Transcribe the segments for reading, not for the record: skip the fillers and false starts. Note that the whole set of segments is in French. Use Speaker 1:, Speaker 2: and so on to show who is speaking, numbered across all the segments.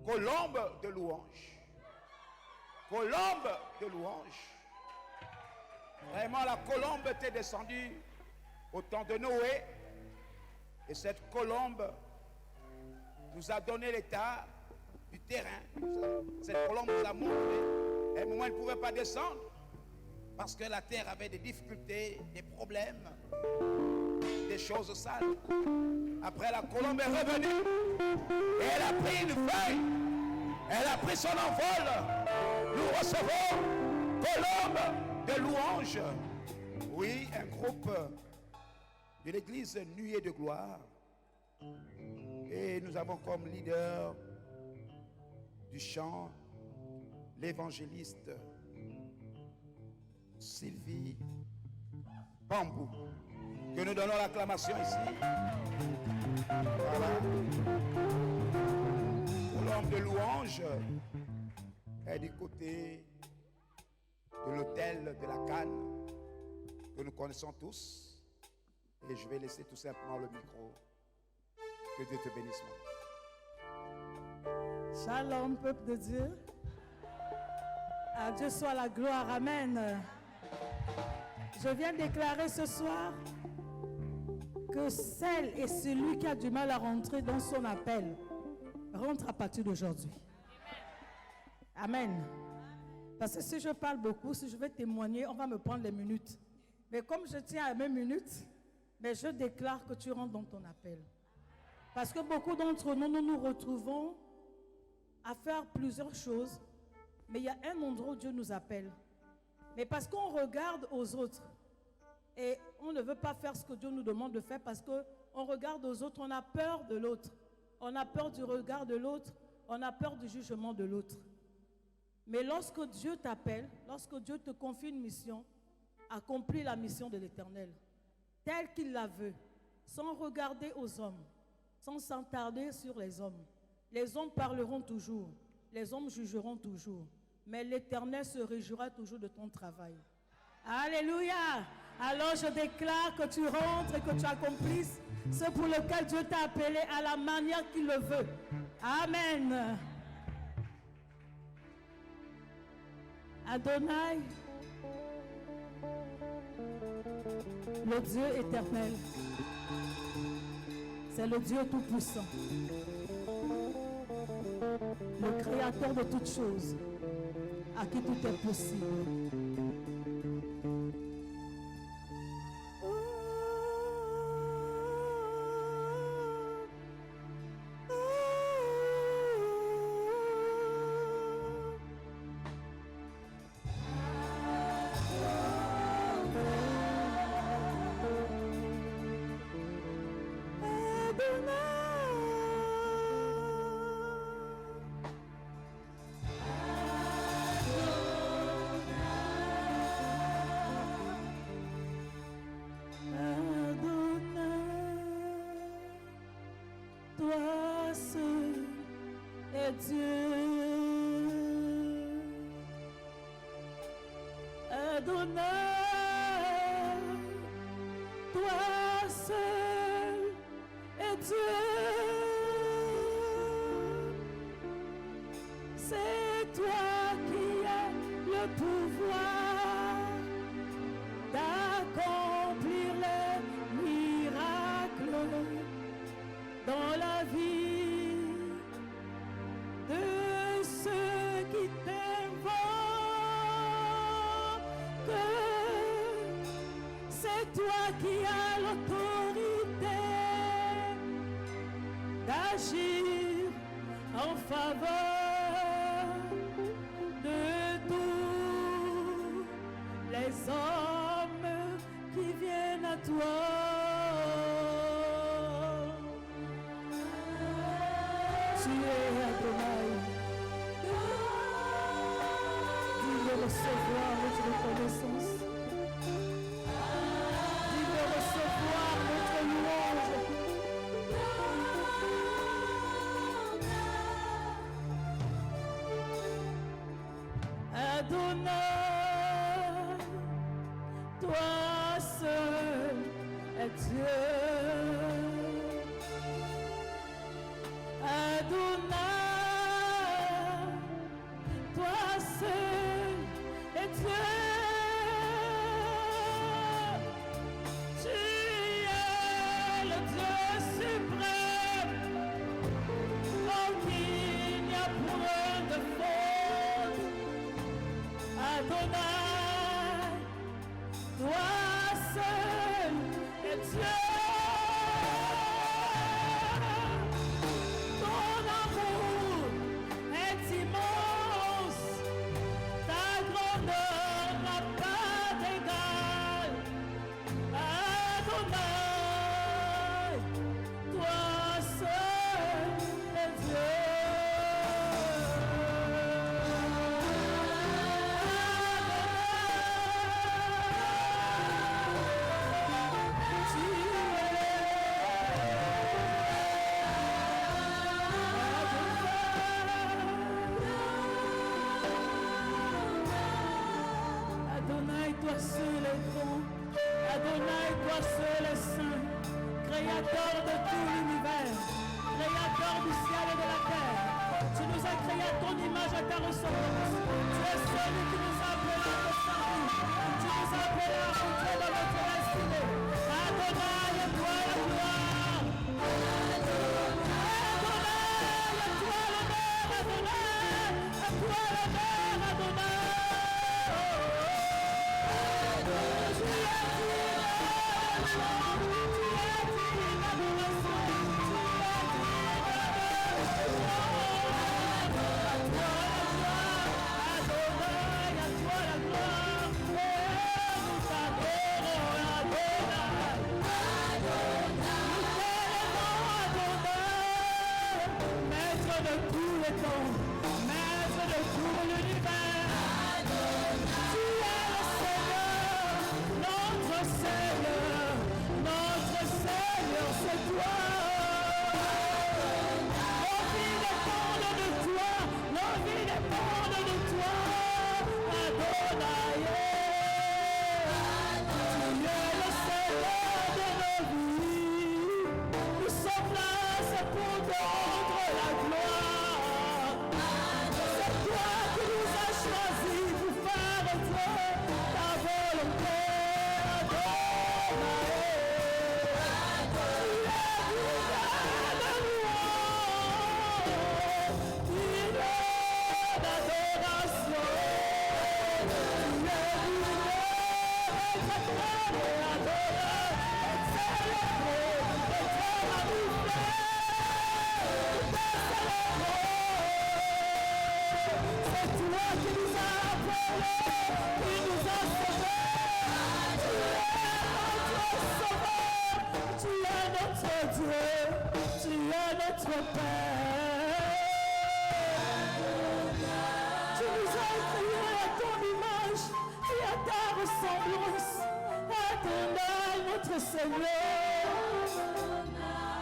Speaker 1: colombe de louange. Colombe de louange. Vraiment, la colombe était descendue au temps de Noé. Et cette colombe nous a donné l'état du terrain. Cette colombe nous a montré. À un moment, elle ne pouvait pas descendre parce que la terre avait des difficultés, des problèmes, des choses sales. Après, la colombe est revenue et elle a pris une feuille. Elle a pris son envol. Nous recevons colombe de louange. Oui, un groupe de l'église Nuée de gloire. Et nous avons comme leader du chant l'évangéliste Sylvie Bambou. Que nous donnons l'acclamation ici. Voilà. L'homme de louange est du côté de l'hôtel de la Canne que nous connaissons tous. Et je vais laisser tout simplement le micro. Que Dieu te bénisse.
Speaker 2: Shalom, peuple de Dieu. À Dieu soit la gloire. Amen. Je viens déclarer ce soir que celle et celui qui a du mal à rentrer dans son appel rentre à partir d'aujourd'hui. Amen. Parce que si je parle beaucoup, si je vais témoigner, on va me prendre les minutes. Mais comme je tiens à mes minutes, mais je déclare que tu rentres dans ton appel. Parce que beaucoup d'entre nous, nous nous retrouvons à faire plusieurs choses, mais il y a un endroit où Dieu nous appelle. Mais parce qu'on regarde aux autres et on ne veut pas faire ce que Dieu nous demande de faire parce qu'on regarde aux autres, on a peur de l'autre. On a peur du regard de l'autre, on a peur du jugement de l'autre. Mais lorsque Dieu t'appelle, lorsque Dieu te confie une mission, accomplis la mission de l'Éternel, telle qu'il la veut, sans regarder aux hommes, sans s'attarder sur les hommes. Les hommes parleront toujours, les hommes jugeront toujours, mais l'Éternel se réjouira toujours de ton travail. Alléluia! Alors je déclare que tu rentres et que tu accomplisses ce pour lequel Dieu t'a appelé à la manière qu'il le veut. Amen. Adonai, le Dieu éternel, c'est le Dieu tout-puissant, le créateur de toutes choses, à qui tout est possible.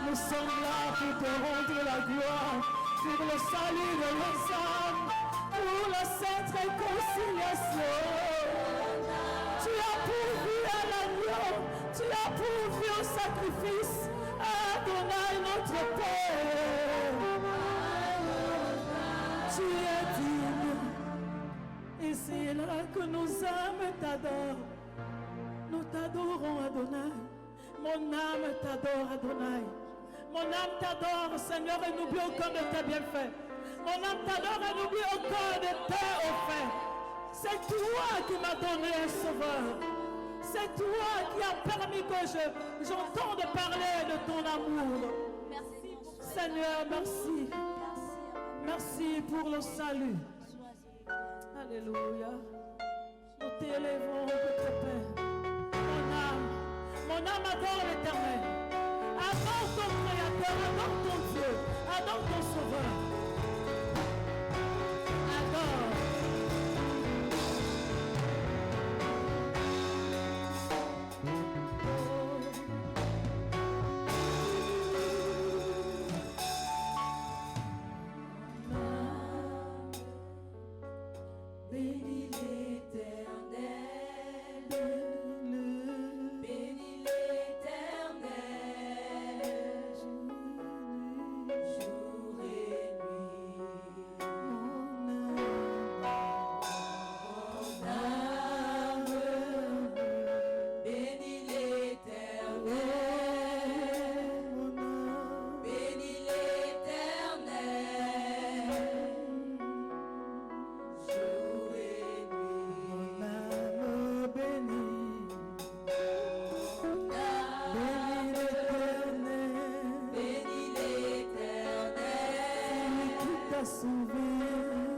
Speaker 2: Nous sommes là pour te rendre la gloire, pour le salut de nos âmes, pour la sainte réconciliation. Tu as pourvu à l'agneau, tu as pourvu au sacrifice, Adonai notre Père. Tu es digne, et c'est là que nos âmes t'adorent. Nous t'adorons, Adonai. Mon âme t'adore, Adonai. Mon âme t'adore, Seigneur, et n'oublie aucun de tes bienfaits. Mon âme t'adore et n'oublie aucun de tes offerts. C'est toi qui m'as donné un sauveur. C'est toi qui as permis que j'entende parler de ton amour.
Speaker 3: Merci,
Speaker 2: Seigneur, merci. Merci pour le salut. Alléluia. Nous t'élèvons, notre Père. Mon âme adore l'Éternel. Adore ton Créateur, adore ton Dieu, adore ton Sauveur. Adore.
Speaker 3: bénis l'Éternel. Bénis l'Éternel.
Speaker 2: t'a sauvé.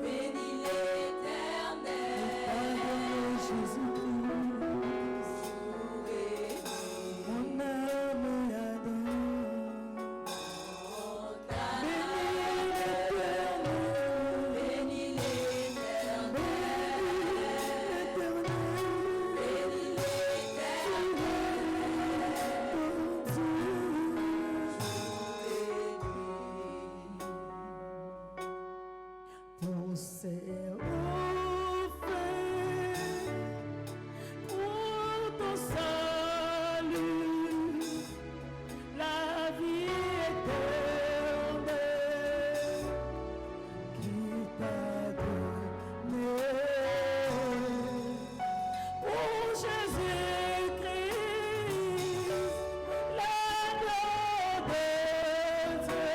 Speaker 3: Bénis l'Éternel.
Speaker 2: Pardonne Jésus-Christ. Mon âme adore.
Speaker 3: Bénis l'Éternel. Bénis
Speaker 2: Tout s'est offert pour ton salut, la vie éternelle qui t'a donné. Pour Jésus-Christ, l'agneau de Dieu,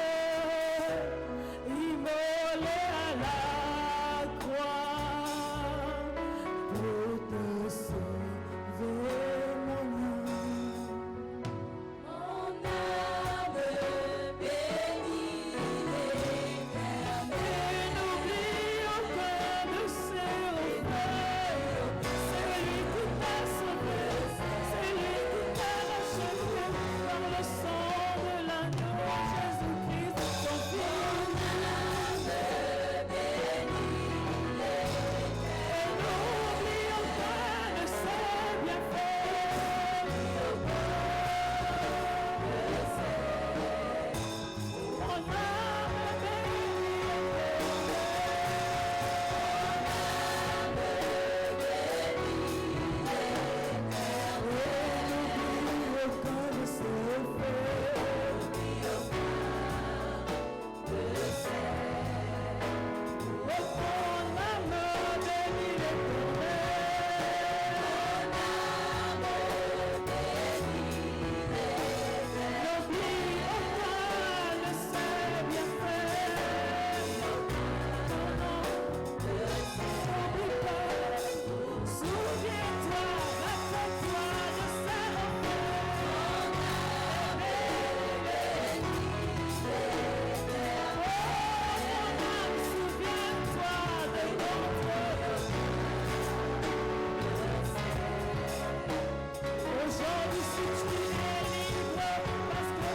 Speaker 2: immolé à la croix, pour te sauver mon âme.
Speaker 3: Mon âme bénit l'Éternel.
Speaker 2: Et n'oublie aucun de ses refaits. C'est lui qui t'a sauvé, c'est lui qui t'a racheté par le sang de l'agneau, Jésus-Christ, ton Fils.
Speaker 3: Mon âme bénit
Speaker 2: Et n'oublie aucun de ses bienfaits. Mon âme souviens-toi, rappelle-toi de ses souviens-toi de aujourd'hui, si tu es libre, parce que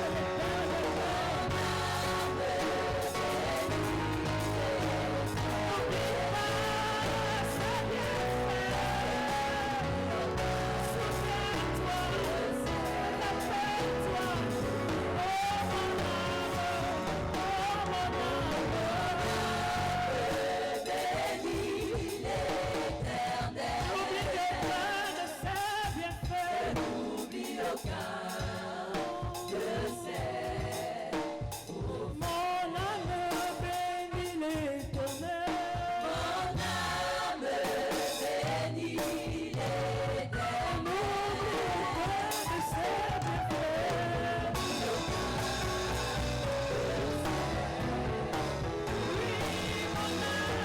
Speaker 3: N'oublie aucun de ses.
Speaker 2: mon âme bénit l'Éternel.
Speaker 3: Mon âme bénit l'Éternel.
Speaker 2: De ses bienfaits. Oui, mon âme bénit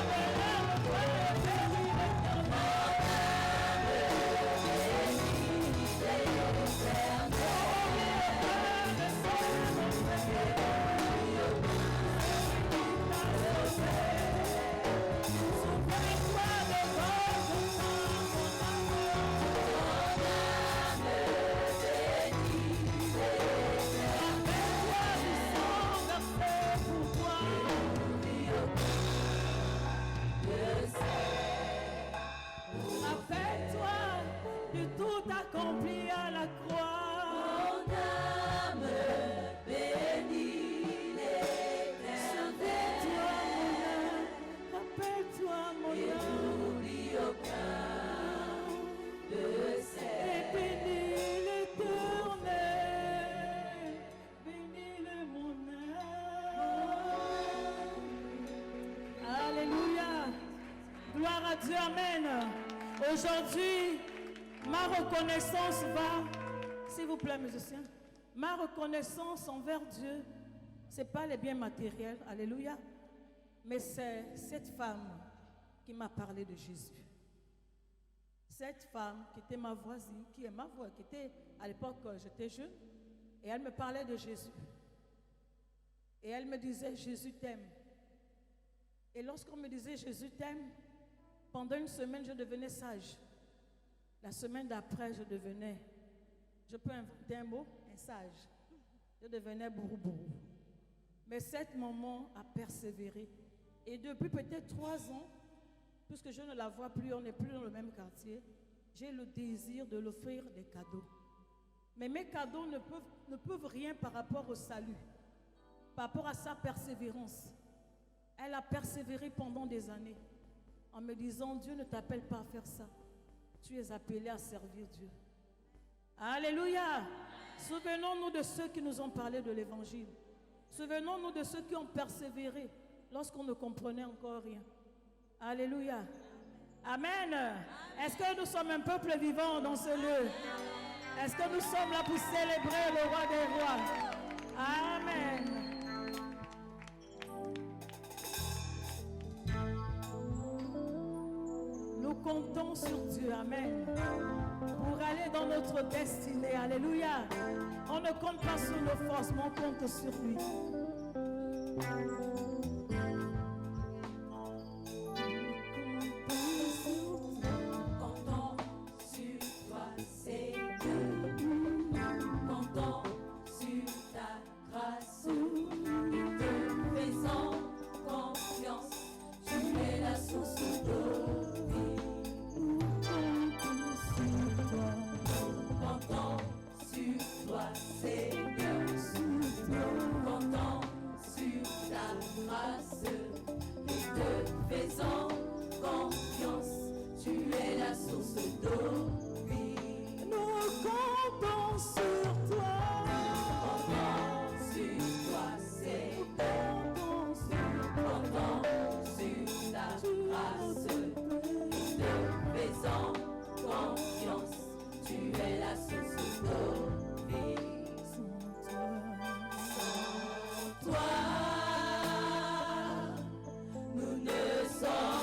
Speaker 2: Rappelle-toi de tout accompli à la croix.
Speaker 3: Mon âme bénit l'Éternel.
Speaker 2: Rappelle-toi mon âme.
Speaker 3: N'oublie aucun de ses.
Speaker 2: Et bénis l'Éternel. Bénis-le mon âme. Alléluia. Gloire à Dieu. Amen. Aujourd'hui, ma reconnaissance va, s'il vous plaît, musiciens, ma reconnaissance envers Dieu, ce n'est pas les biens matériels, alléluia, mais c'est cette femme qui m'a parlé de Jésus. Cette femme qui était ma voisine, qui est ma voisine, qui était, à l'époque, j'étais jeune, et elle me parlait de Jésus. Et elle me disait, Jésus t'aime. Et lorsqu'on me disait Jésus t'aime, pendant une semaine, je devenais sage. La semaine d'après, je peux inventer un mot, un sage. Je devenais bourou-bourou. Mais cet moment a persévéré. Et depuis peut-être 3 ans, puisque je ne la vois plus, on n'est plus dans le même quartier, j'ai le désir de l'offrir des cadeaux. Mais mes cadeaux ne peuvent rien par rapport au salut, par rapport à sa persévérance. Elle a persévéré pendant des années en me disant, Dieu ne t'appelle pas à faire ça. Tu es appelé à servir Dieu. Alléluia. Souvenons-nous de ceux qui nous ont parlé de l'évangile. Souvenons-nous de ceux qui ont persévéré lorsqu'on ne comprenait encore rien. Alléluia. Amen. Est-ce que nous sommes un peuple vivant dans ce lieu? Est-ce que nous sommes là pour célébrer le roi des rois? Amen. Nous comptons sur Dieu, amen, pour aller dans notre destinée, alléluia. On ne compte pas sur nos forces, mais on compte sur lui.
Speaker 3: Comptons sur toi, Seigneur. Comptons sur ta grâce. Nous te faisons confiance. Tu es la source d'eau. Comptons sur toi, Seigneur. Comptons sur ta grâce. Nous te faisons confiance. Tu es la source d'eau.
Speaker 2: Nous comptons sur toi.
Speaker 3: Comptons sur toi, Seigneur. Comptons sur ta grâce. Nous te faisons confiance. Tu es la source d'eau. Sans toi, nous ne sommes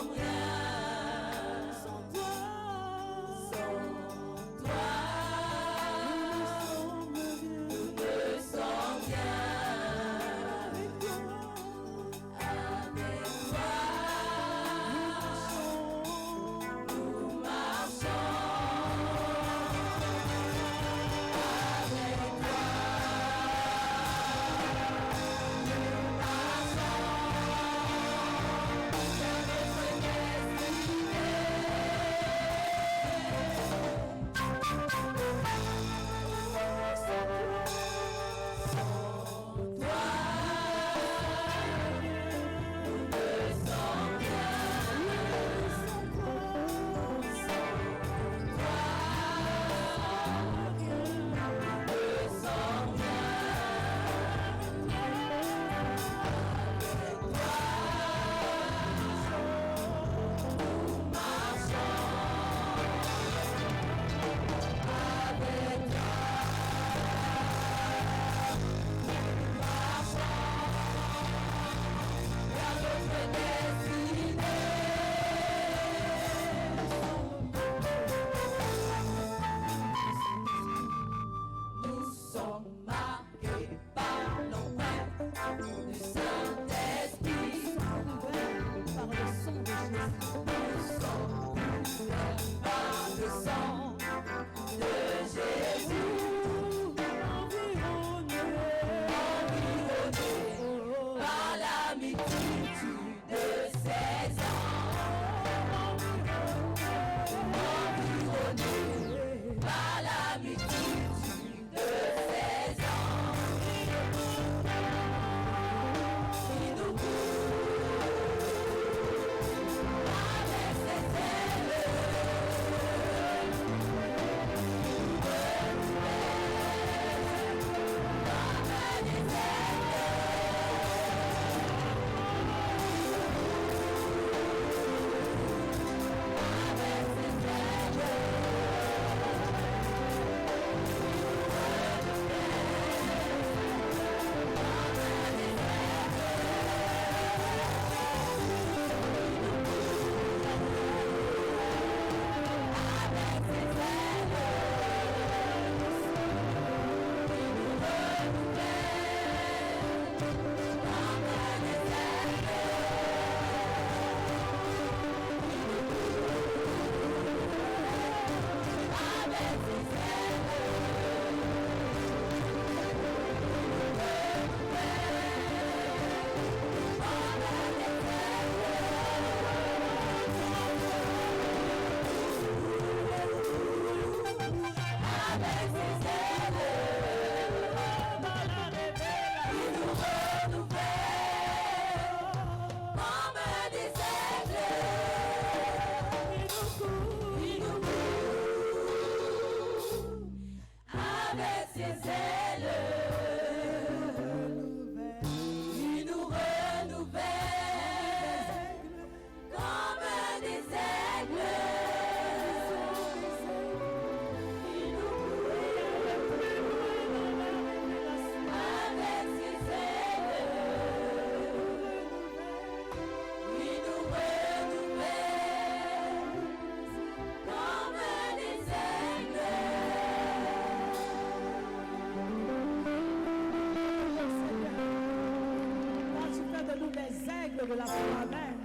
Speaker 2: des aigles de la foi. Amen.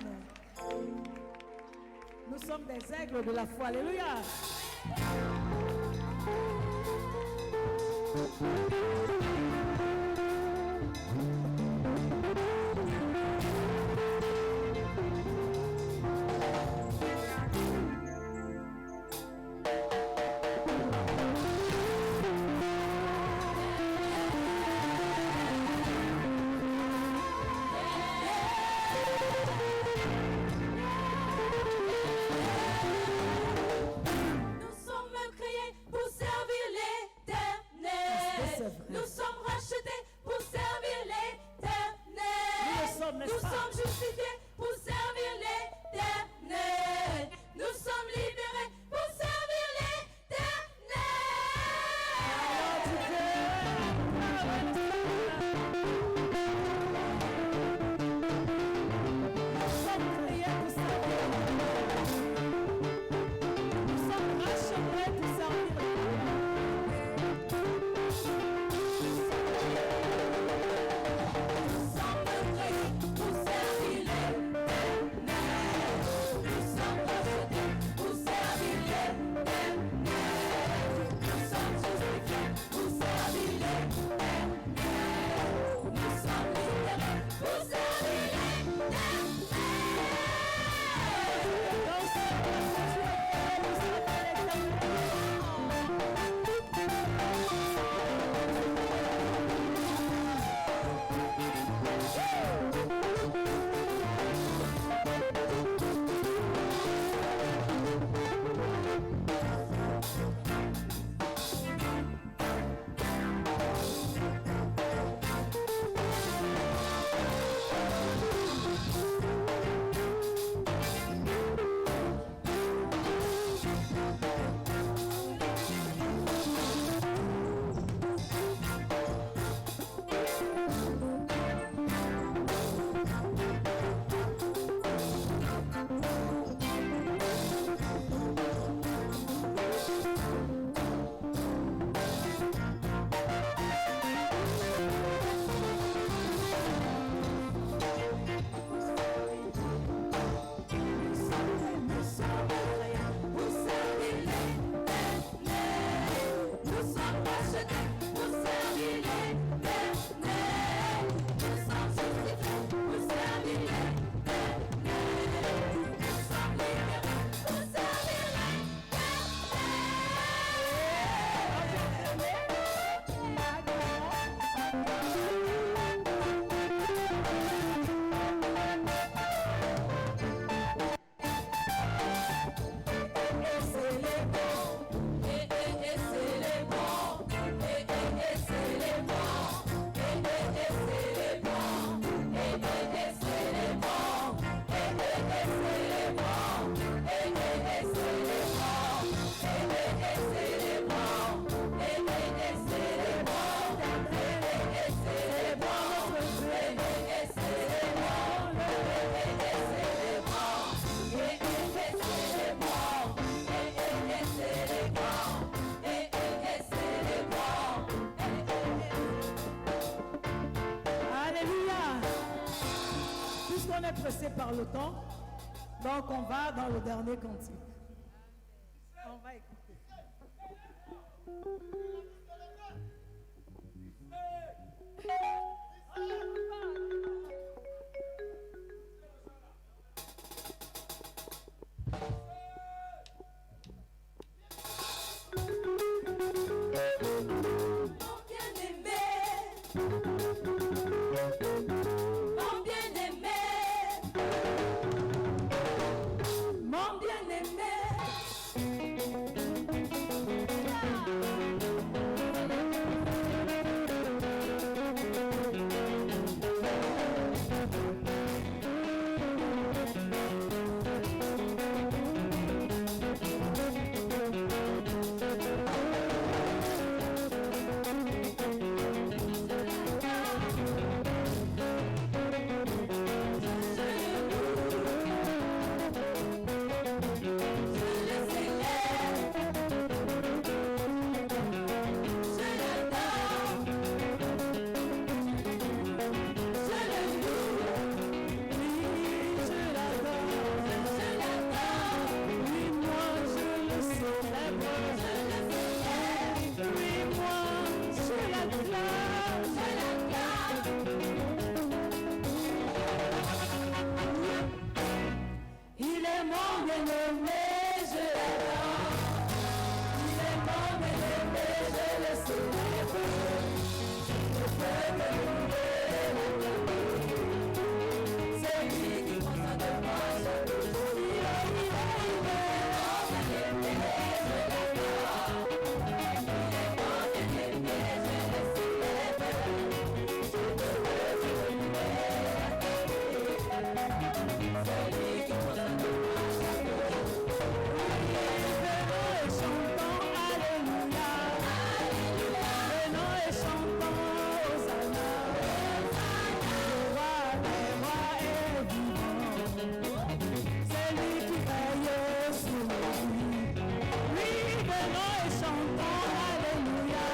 Speaker 2: Nous sommes des aigles de la foi. Alléluia. Pressé par le temps, donc on va dans le dernier cantique. On va écouter.
Speaker 3: Mon bien-aimé, bien-aimé, je l'adore. Il est mon bien-aimé, je le célèbre. Je peux me louer la c'est lui qui prend soin de moi chaque jour. Il est mon bien-aimé, je l'adore. Il est mon bien-aimé, je le célèbre. Je peux me louer c'est lui qui prend soin de moi chaque jour.
Speaker 2: Venons et chantons Alléluia. Venons et chantons Hosanna. Le roi des rois est vivant. C'est lui qui veille sur nos vies. Oui, venons et chantons Alléluia.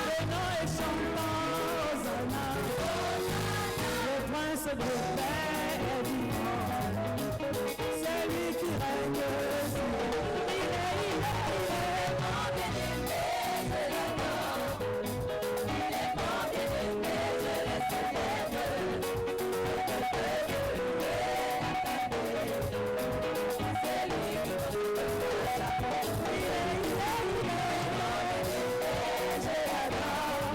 Speaker 2: Venons et chantons Hosanna. Le prince de paix est vivant. C'est lui qui règne sur nous. Il est
Speaker 3: Mon bien-aimé, je l'adore. Il est mon bien-aimé, je le célèbre. Je peux me louer c'est lui qui prend soin de moi chaque jour. Il est mon bien-aimé, je l'adore.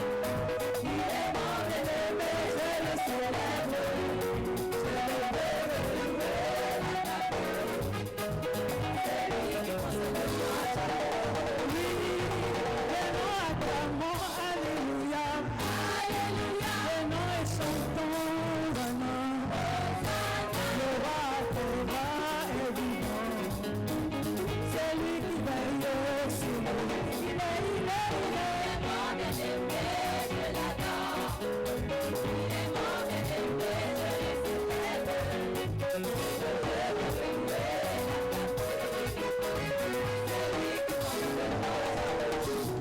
Speaker 3: Il est mon bien-aimé, je le célèbre. Je peux me louer c'est lui qui prend soin de moi chaque jour.
Speaker 2: Venons acclamons Alléluia. Venons et chantons Hosanna. Le roi des rois est vivant. C'est lui qui veille sur nous. Il est
Speaker 3: Mon bien-aimé, je l'adore. Il est mon bien-aimé, je le célèbre. Je peux me louer c'est lui qui prend soin de moi chaque jour.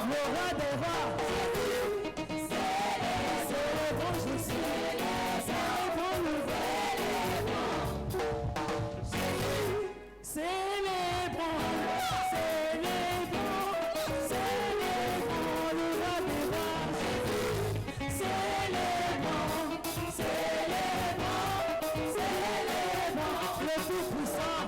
Speaker 2: le roi des rois. Célébrons Jésus. Célébrons le Célébrons, célébrons, célébrons le roi des rois. Célébrons, célébrons, célébrons le Tout-Puissant.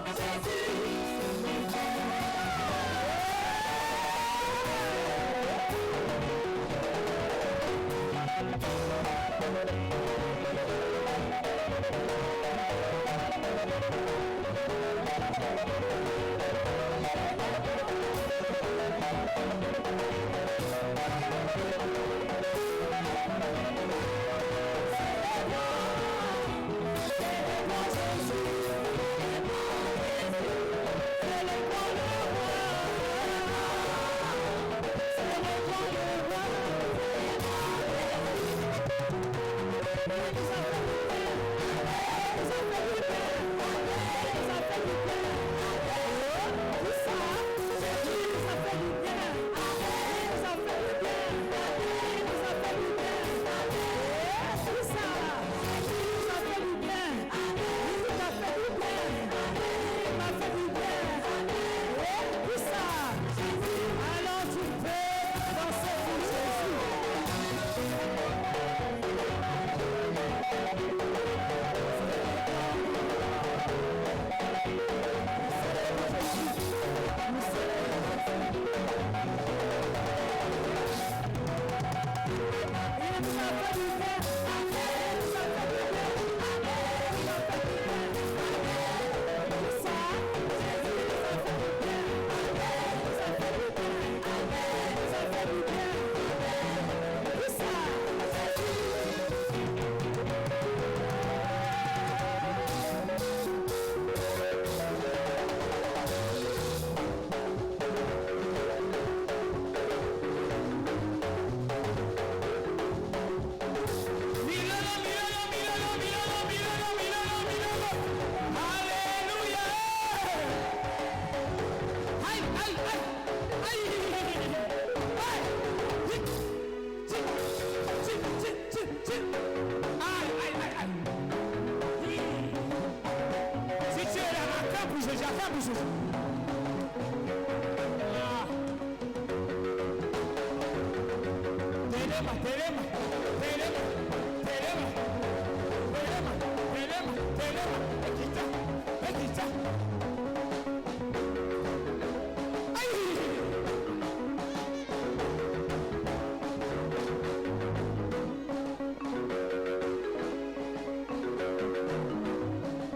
Speaker 4: Jésus, fais un pour Jésus. Telema, telema, telema, telema, telema, telema, telema, ekita, ekita. Aïe!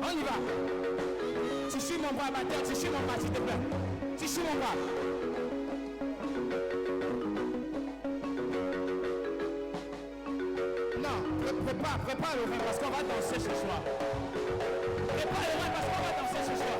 Speaker 4: On y va. Tu suis mon bras, ma tête, tu suis mon bras, s'il te plaît. Tu suis mon bras. Prépare le vin parce qu'on va danser ce soir. Prépare le vin parce qu'on va danser ce soir.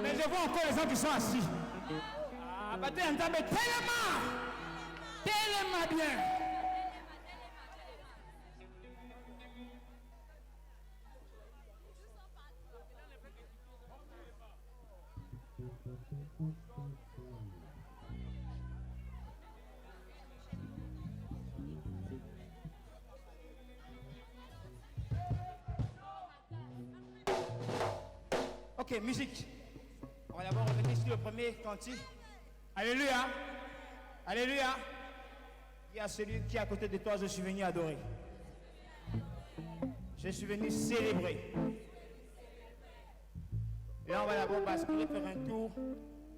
Speaker 4: Mais je vois encore les gens qui sont assis. Ah, bah, mais tellement bien. Ok, musique. On va d'abord revenir sur le premier cantique. Alléluia. Alléluia. Il y a celui qui est à côté de toi, je suis venu adorer. Je suis venu célébrer. Et là, on va d'abord basculer, faire un tour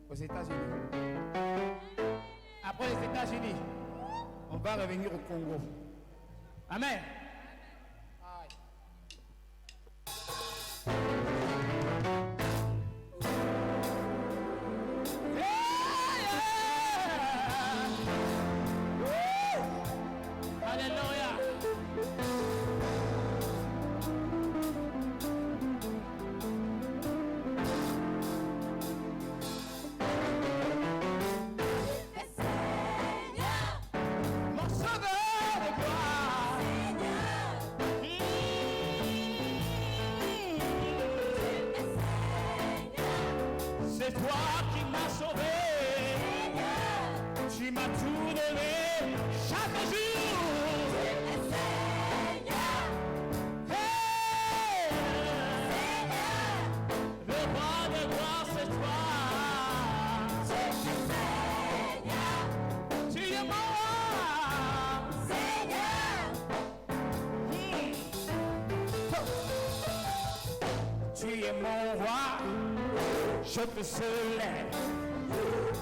Speaker 4: aux États-Unis. Après les États-Unis, on va revenir au Congo. Amen. C'est toi qui m'as sauvé, tu m'as tout donné chaque jour. Hey, le roi de gloire c'est toi. Tu es mon roi, tu es mon roi. Je te célèbre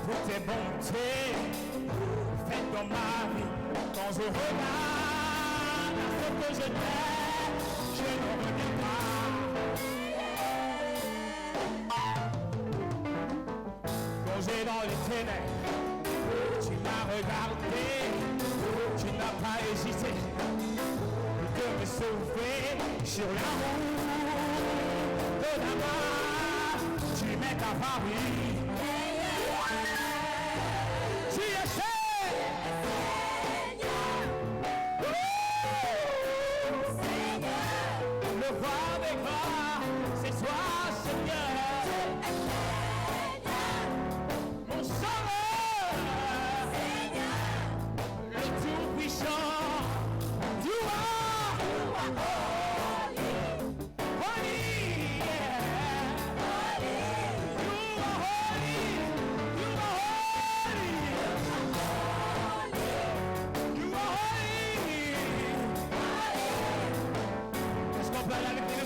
Speaker 4: pour tes bontés faites dans ma vie. Quand je regarde ce que je t'aime, je ne reviens pas. Plongé dans les ténèbres, tu m'as regardé, tu n'as pas hésité de me sauver sur la route de la mort. est à Paris. Tu es Seigneur. Le roi des rois, c'est toi, Seigneur. Mon sauveur, le tout-puissant. You are holy, yeah. You are holy, you are holy, you are holy. Est-ce qu'on peut aller avec les mains?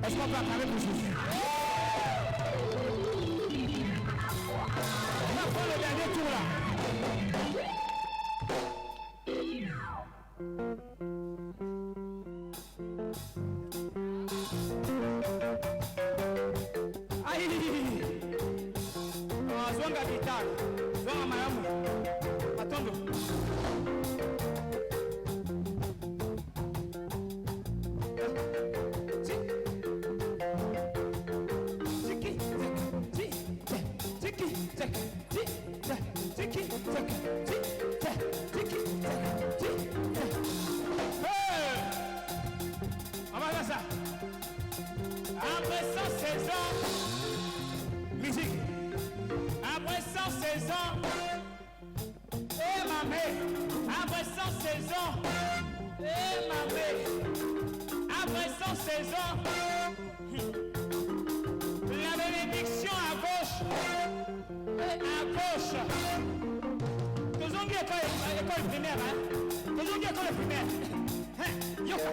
Speaker 4: Est-ce qu'on peut acclamer pour Jésus? On va prendre le dernier tour là. Aïe! Zwanga guitare, zwanga mayamu. Attends. Après 116 ans, musique. Après 116 ans, et ma mère. Après 116 ans, et ma mère. Après 116 ans, la bénédiction à gauche. Et à gauche. Tous on dit école primaire, hein? Tous on dit école primaire. Hein? Yoka.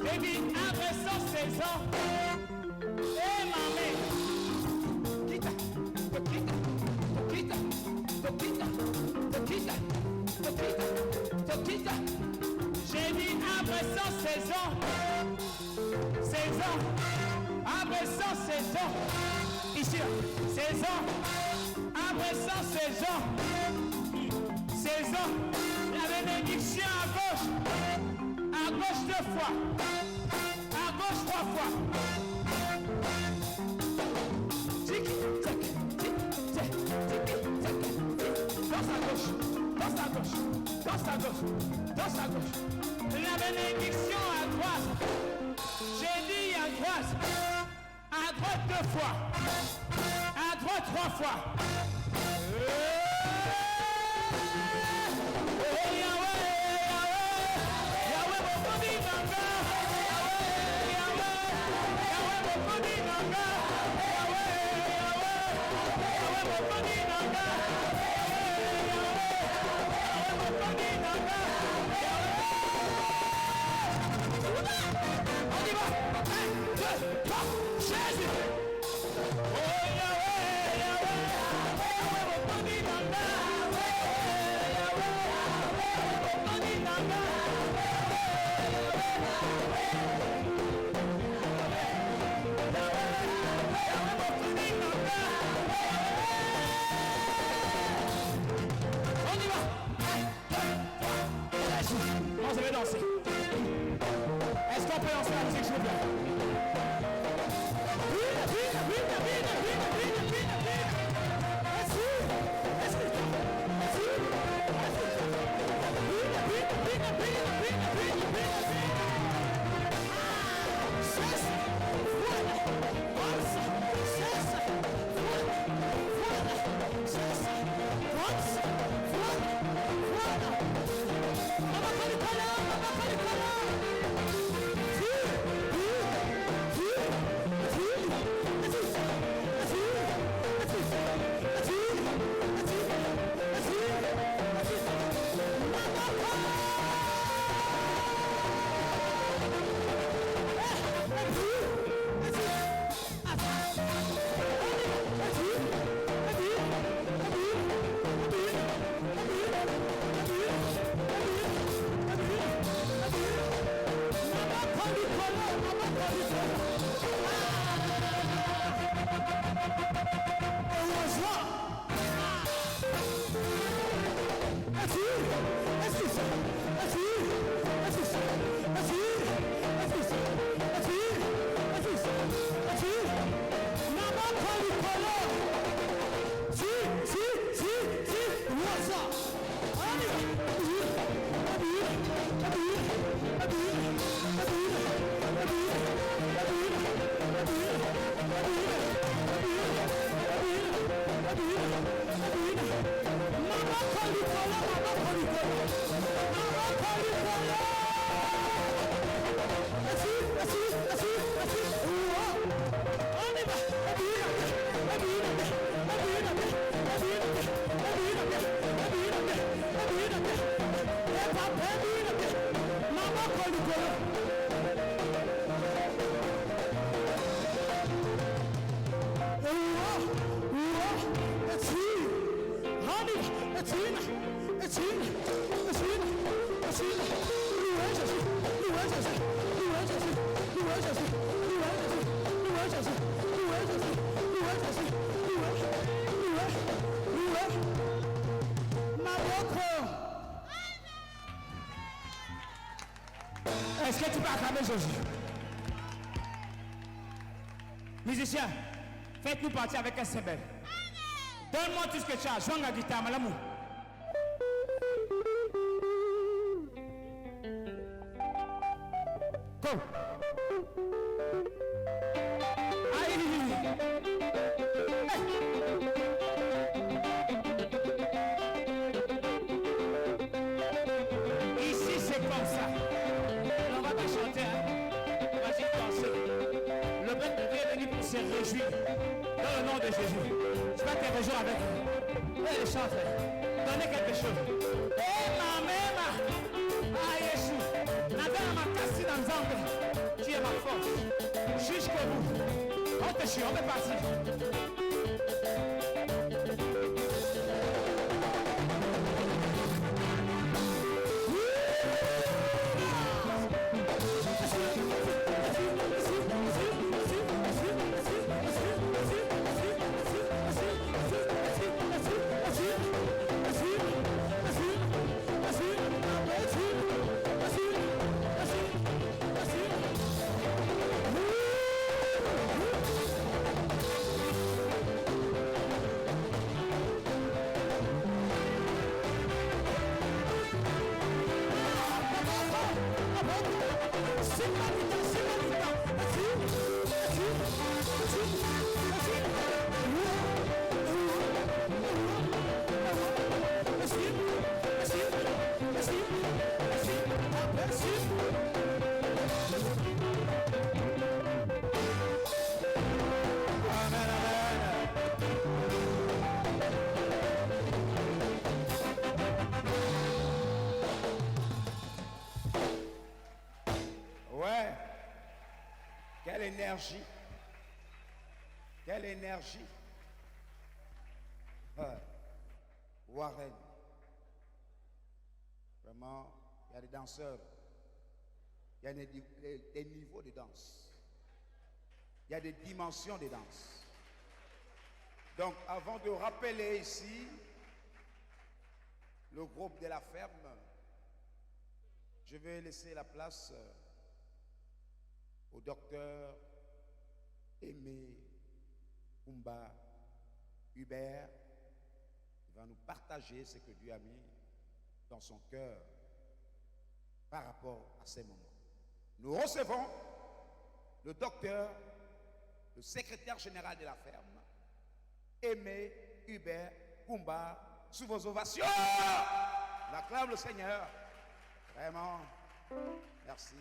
Speaker 4: J'ai dit après 116 ans, et ma mère, j'ai dit après 116 ans, 16 ans, après 116 ans, ici, 16 ans, après 116 ans, 16 ans, la bénédiction à gauche 2 fois. À gauche 3 fois. Danse à gauche. La bénédiction à droite. J'ai dit à droite. À droite 2 2 fois. À droite 3 fois. On va danser. Est-ce qu'on peut lancer la musique, s'il vous plaît? Est-ce que tu peux acclamer Jésus? Musicien, faites-nous partir avec un cymbale. Donne-moi tout ce que tu as. Joue la guitare, mon amour. Go. Ici, c'est comme ça. On va pas chanter, hein? On va juste danser. Le peuple de Dieu est venu pour se réjouir. Dans le nom de Jésus. Tu vas te réjouir avec nous. Allez, chante. Donnez quelque chose. Tu es ma force. Jusqu'au bout. On te chie, on est parti.
Speaker 1: Quelle énergie. Quelle énergie. Warren. Vraiment, il y a des danseurs. Il y a des niveaux de danse. Il y a des dimensions de danse. Donc, avant de rappeler ici le groupe de la ferme, je vais laisser la place au docteur Aimé Oumba Hubert. Il va nous partager ce que Dieu a mis dans son cœur par rapport à ces moments. Nous recevons le docteur, le secrétaire général de la ferme, Aimé Hubert Oumba, sous vos ovations. On acclame le Seigneur. Vraiment, merci.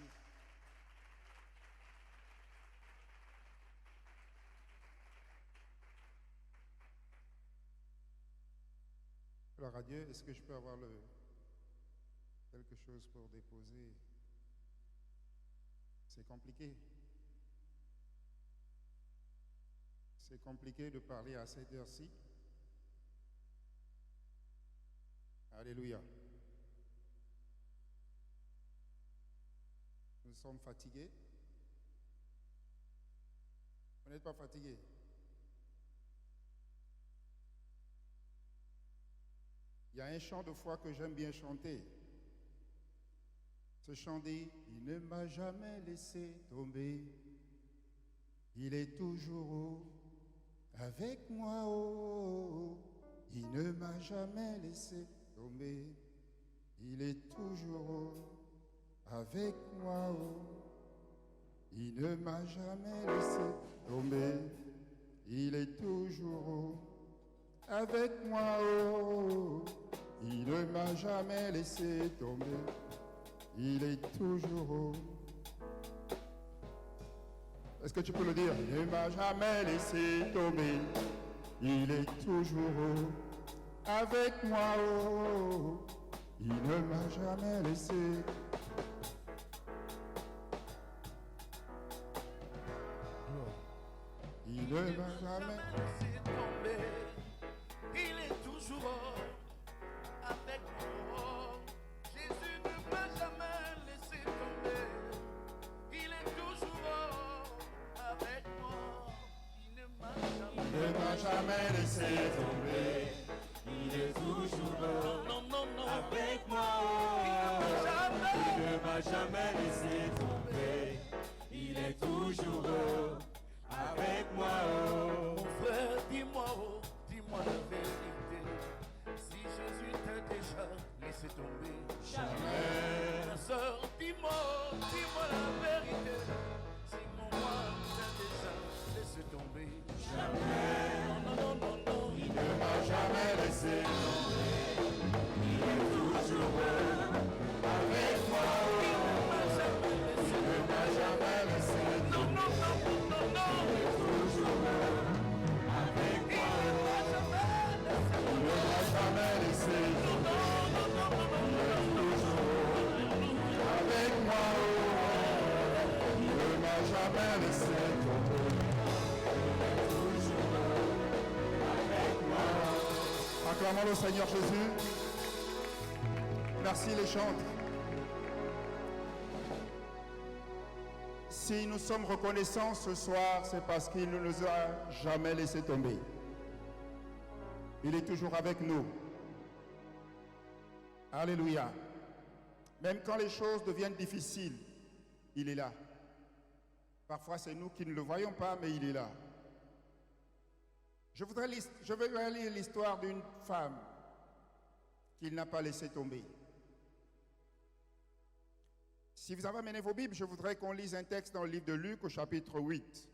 Speaker 5: Gloire à Dieu, est-ce que je peux avoir quelque chose pour déposer? C'est compliqué. C'est compliqué de parler à cette heure-ci. Alléluia. Nous sommes fatigués. Vous n'êtes pas fatigués? Il y a un chant de foi que j'aime bien chanter. Ce chant dit, il ne m'a jamais laissé tomber. Il est toujours avec moi. Oh, il ne m'a jamais laissé tomber. Il est toujours avec moi. Oh, il ne m'a jamais laissé tomber. Il est toujours avec moi. Oh, il ne m'a jamais laissé tomber. Il est toujours. Est-ce que tu peux le dire? Il ne m'a jamais laissé tomber. Il est toujours avec moi. Oh, il ne m'a jamais laissé. Il ne m'a jamais
Speaker 6: laissé tomber. Il est toujours avec moi. Jésus ne m'a jamais laissé tomber. Il est toujours avec moi. Il ne m'a jamais
Speaker 5: laissé tomber.
Speaker 3: Il est toujours
Speaker 6: non, non, non.
Speaker 3: avec moi. Il ne m'a jamais laissé tomber. Il est toujours avec moi.
Speaker 6: Mon frère, dis-moi, oh, dis-moi la vérité. Si Jésus t'a déjà laissé tomber,
Speaker 3: Jamais.
Speaker 6: ma soeur, dis-moi, dis-moi la vérité. Si mon roi t'a déjà laissé tomber,
Speaker 3: Jamais.
Speaker 6: non, non, non, non, non.
Speaker 3: Il ne m'a jamais laissé tomber. Il est toujours avec moi.
Speaker 6: Il ne m'a jamais laissé.
Speaker 3: Il ne m'a jamais laissé
Speaker 6: Non, non, non, non, non, non.
Speaker 3: toujours avec
Speaker 6: Il
Speaker 3: moi.
Speaker 6: ne m'a jamais laissé.
Speaker 3: Il ne m'a jamais laissé
Speaker 6: Non, non, non, non, non, non, non.
Speaker 3: toujours avec moi. Il ne m'a jamais laissé tomber. Toujours avec moi.
Speaker 5: Acclamons le Seigneur Jésus. Merci les chantres. Si nous sommes reconnaissants ce soir, c'est parce qu'il ne nous a jamais laissé tomber. Il est toujours avec nous. Alléluia. Même quand les choses deviennent difficiles, il est là. Parfois, c'est nous qui ne le voyons pas, mais il est là. Je vais lire l'histoire d'une femme qu'il n'a pas laissé tomber. Si vous avez amené vos Bibles, je voudrais qu'on lise un texte dans le livre de Luc au chapitre 8.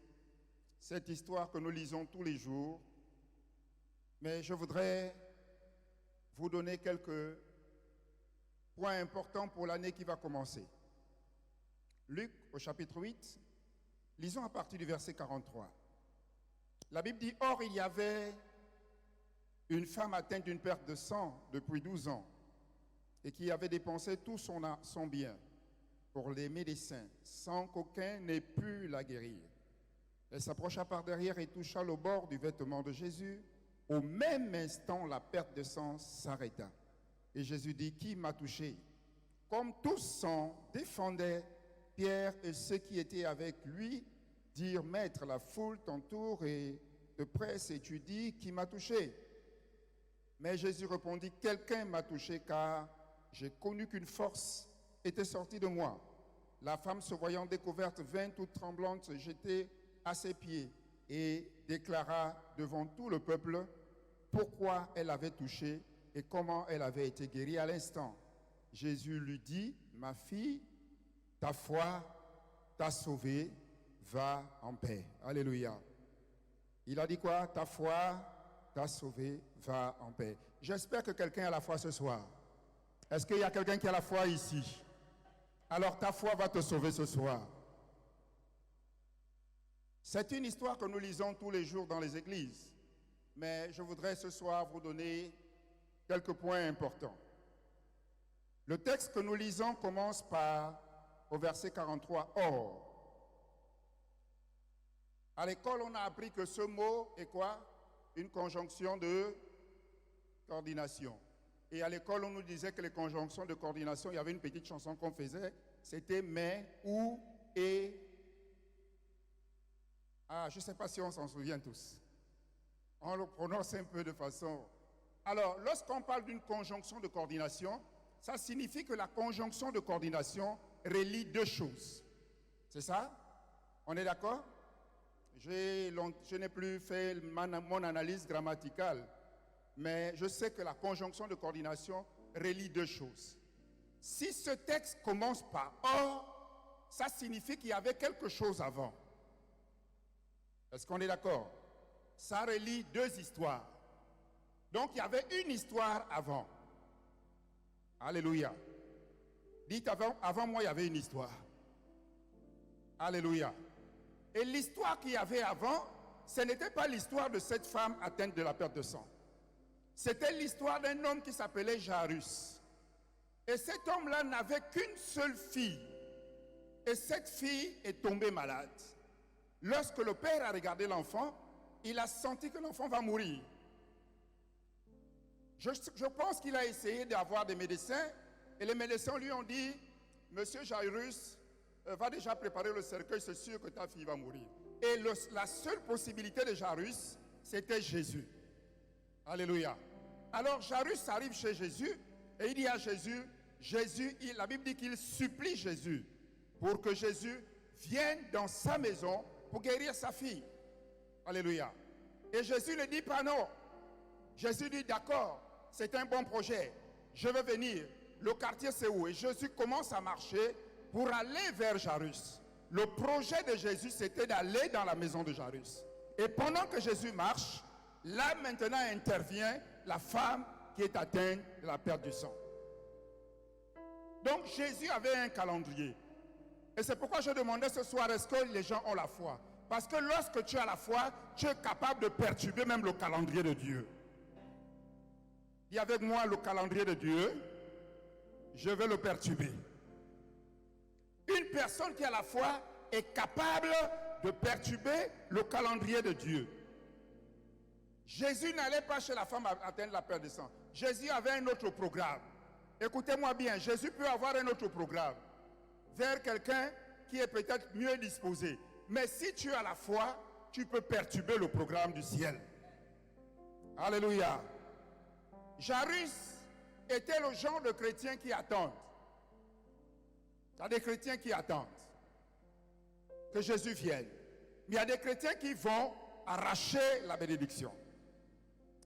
Speaker 5: Cette histoire que nous lisons tous les jours. Mais je voudrais vous donner quelques points importants pour l'année qui va commencer. Luc au chapitre 8, lisons à partir du verset 43. La Bible dit, « Or, il y avait une femme atteinte d'une perte de sang depuis 12 ans et qui avait dépensé tout son bien. pour les médecins, sans qu'aucun n'ait pu la guérir. Elle s'approcha par derrière et toucha le bord du vêtement de Jésus. Au même instant, la perte de sang s'arrêta. Et Jésus dit, qui m'a touché? Comme tous s'en défendaient, Pierre et ceux qui étaient avec lui dirent, Maître, la foule t'entoure et te presse et tu dis, qui m'a touché? Mais Jésus répondit, quelqu'un m'a touché car j'ai connu qu'une force était sortie de moi. La femme, se voyant découverte, vint toute tremblante se jeter à ses pieds et déclara devant tout le peuple pourquoi elle avait touché et comment elle avait été guérie à l'instant. Jésus lui dit, ma fille, ta foi t'a sauvée, va en paix. Alléluia. Il a dit quoi? Ta foi t'a sauvée, va en paix. J'espère que quelqu'un a la foi ce soir. Est-ce qu'il y a quelqu'un qui a la foi ici? Alors ta foi va te sauver ce soir. C'est une histoire que nous lisons tous les jours dans les églises. Mais je voudrais ce soir vous donner quelques points importants. Le texte que nous lisons commence au verset 43. Or, à l'école, on a appris que ce mot est quoi? Une conjonction de coordination. Et à l'école, on nous disait que les conjonctions de coordination, il y avait une petite chanson qu'on faisait, c'était mais, ou, et. Ah, je ne sais pas si on s'en souvient tous. On le prononce un peu de façon. Alors, lorsqu'on parle d'une conjonction de coordination, ça signifie que la conjonction de coordination relie deux choses. C'est ça? On est d'accord? Je n'ai plus fait mon analyse grammaticale, mais je sais que la conjonction de coordination relie deux choses. Si ce texte commence par « or », ça signifie qu'il y avait quelque chose avant. Est-ce qu'on est d'accord? Ça relie deux histoires. Donc il y avait une histoire avant. Alléluia. Dites avant moi il y avait une histoire. Alléluia. Et l'histoire qu'il y avait avant, ce n'était pas l'histoire de cette femme atteinte de la perte de sang. C'était l'histoire d'un homme qui s'appelait Jairus. Et cet homme-là n'avait qu'une seule fille. Et cette fille est tombée malade. Lorsque le père a regardé l'enfant, il a senti que l'enfant va mourir. Je pense qu'il a essayé d'avoir des médecins. Et les médecins lui ont dit, Monsieur Jairus, va déjà préparer le cercueil, c'est sûr que ta fille va mourir. Et la seule possibilité de Jairus, c'était Jésus. Alléluia. Alors Jairus arrive chez Jésus et il dit à Jésus, la Bible dit qu'il supplie Jésus pour que Jésus vienne dans sa maison pour guérir sa fille. Alléluia. Et Jésus ne dit pas non. Jésus dit d'accord, c'est un bon projet. Je veux venir. Le quartier c'est où? Et Jésus commence à marcher pour aller vers Jairus. Le projet de Jésus, c'était d'aller dans la maison de Jairus. Et pendant que Jésus marche, là maintenant intervient la femme qui est atteinte de la perte du sang. Donc Jésus avait un calendrier. Et c'est pourquoi je demandais ce soir, est-ce que les gens ont la foi? Parce que lorsque tu as la foi, tu es capable de perturber même le calendrier de Dieu. Dis avec moi le calendrier de Dieu, je vais le perturber. Une personne qui a la foi est capable de perturber le calendrier de Dieu. Jésus n'allait pas chez la femme atteindre la perte de sang. Jésus avait un autre programme. Écoutez-moi bien, Jésus peut avoir un autre programme vers quelqu'un qui est peut-être mieux disposé. Mais si tu as la foi, tu peux perturber le programme du ciel. Alléluia. Jairus était le genre de chrétien qui attendent. Il y a des chrétiens qui attendent que Jésus vienne. Mais il y a des chrétiens qui vont arracher la bénédiction.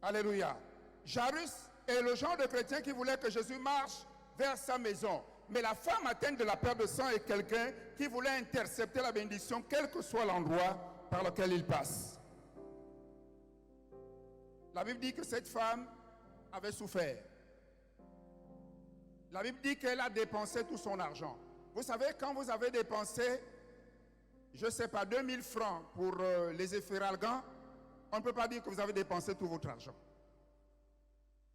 Speaker 5: Alléluia. Jairus est le genre de chrétien qui voulait que Jésus marche vers sa maison. Mais la femme atteinte de la perte de sang est quelqu'un qui voulait intercepter la bénédiction, quel que soit l'endroit par lequel il passe. La Bible dit que cette femme avait souffert. La Bible dit qu'elle a dépensé tout son argent. Vous savez, quand vous avez dépensé, je ne sais pas, 2000 francs pour les efféralgans, on ne peut pas dire que vous avez dépensé tout votre argent.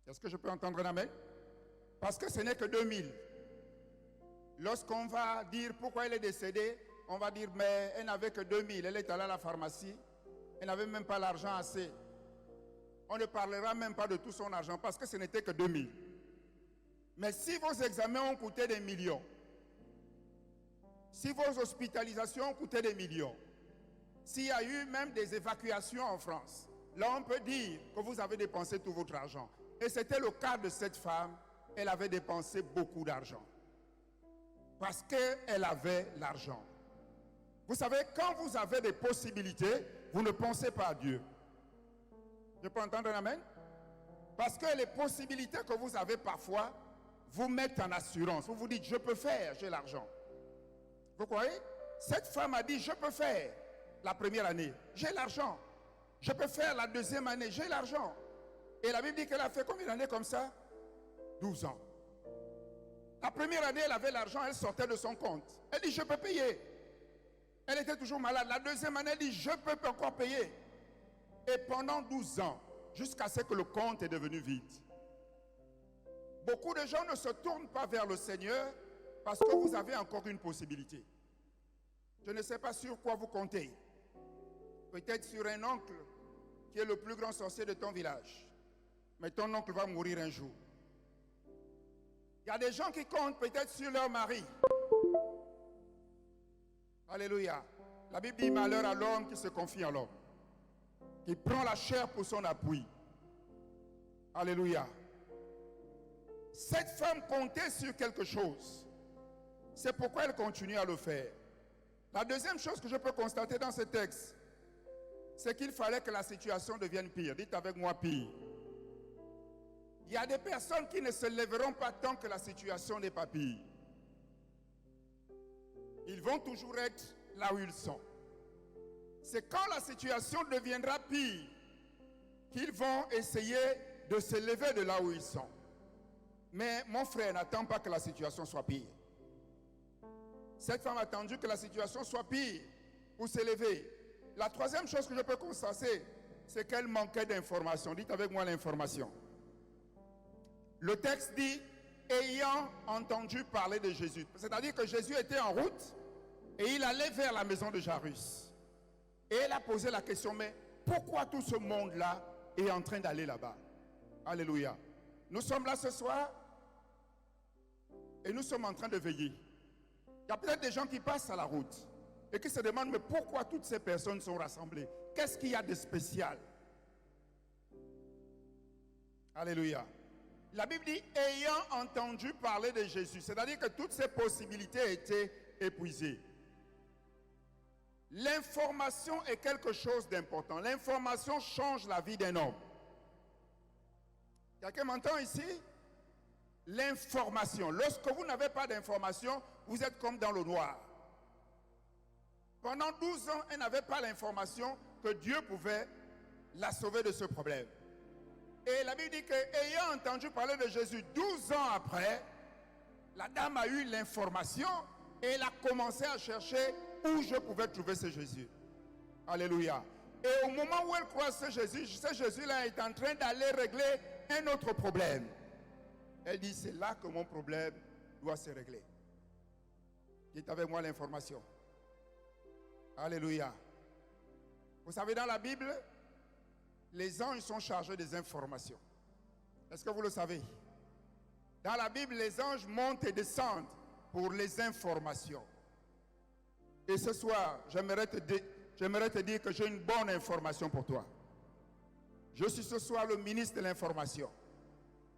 Speaker 5: Est-ce que je peux entendre un amen? Parce que ce n'est que 2000. Lorsqu'on va dire pourquoi elle est décédée, on va dire mais elle n'avait que 2000, elle est allée à la pharmacie, elle n'avait même pas l'argent assez. On ne parlera même pas de tout son argent parce que ce n'était que 2000. Mais si vos examens ont coûté des millions, si vos hospitalisations ont coûté des millions, s'il y a eu même des évacuations en France, là on peut dire que vous avez dépensé tout votre argent. Et c'était le cas de cette femme, elle avait dépensé beaucoup d'argent. Parce qu'elle avait l'argent. Vous savez, quand vous avez des possibilités, vous ne pensez pas à Dieu. Je peux entendre un amen? Parce que les possibilités que vous avez parfois vous mettent en assurance. Vous vous dites, je peux faire, j'ai l'argent. Vous croyez? Cette femme a dit, je peux faire la première année, j'ai l'argent. Je peux faire la deuxième année, j'ai l'argent. Et la Bible dit qu'elle a fait combien d'années comme ça? 12 ans. La première année, elle avait l'argent, elle sortait de son compte. Elle dit, je peux payer. Elle était toujours malade. La deuxième année, elle dit, je peux encore payer. Et pendant 12 ans, jusqu'à ce que le compte est devenu vide. Beaucoup de gens ne se tournent pas vers le Seigneur parce que vous avez encore une possibilité. Je ne sais pas sur quoi vous comptez. Peut-être sur un oncle qui est le plus grand sorcier de ton village. Mais ton oncle va mourir un jour. Il y a des gens qui comptent peut-être sur leur mari. Alléluia. La Bible dit malheur à l'homme qui se confie en l'homme. Qui prend la chair pour son appui. Alléluia. Cette femme comptait sur quelque chose. C'est pourquoi elle continue à le faire. La deuxième chose que je peux constater dans ce texte, c'est qu'il fallait que la situation devienne pire. Dites avec moi pire. Il y a des personnes qui ne se lèveront pas tant que la situation n'est pas pire. Ils vont toujours être là où ils sont. C'est quand la situation deviendra pire qu'ils vont essayer de se lever de là où ils sont. Mais mon frère n'attend pas que la situation soit pire. Cette femme a attendu que la situation soit pire pour se lever. La troisième chose que je peux constater, c'est qu'elle manquait d'informations. Dites avec moi l'information. Le texte dit, ayant entendu parler de Jésus. C'est-à-dire que Jésus était en route et il allait vers la maison de Jairus. Et elle a posé la question, mais pourquoi tout ce monde-là est en train d'aller là-bas? Alléluia. Nous sommes là ce soir et nous sommes en train de veiller. Il y a peut-être des gens qui passent à la route et qui se demandent, mais pourquoi toutes ces personnes sont rassemblées? Qu'est-ce qu'il y a de spécial? Alléluia. La Bible dit, ayant entendu parler de Jésus, c'est-à-dire que toutes ces possibilités étaient épuisées. L'information est quelque chose d'important. L'information change la vie d'un homme. Quelqu'un m'entend ici? L'information. Lorsque vous n'avez pas d'information, vous êtes comme dans le noir. Pendant 12 ans, elle n'avait pas l'information que Dieu pouvait la sauver de ce problème. Et la Bible dit qu'ayant entendu parler de Jésus 12 ans après, la dame a eu l'information et elle a commencé à chercher où je pouvais trouver ce Jésus. Alléluia. Et au moment où elle croise ce Jésus-là est en train d'aller régler un autre problème. Elle dit, c'est là que mon problème doit se régler. Dites avec moi l'information. Alléluia. Vous savez, dans la Bible, les anges sont chargés des informations. Est-ce que vous le savez? Dans la Bible, les anges montent et descendent pour les informations. Et ce soir, j'aimerais te dire que j'ai une bonne information pour toi. Je suis ce soir le ministre de l'information.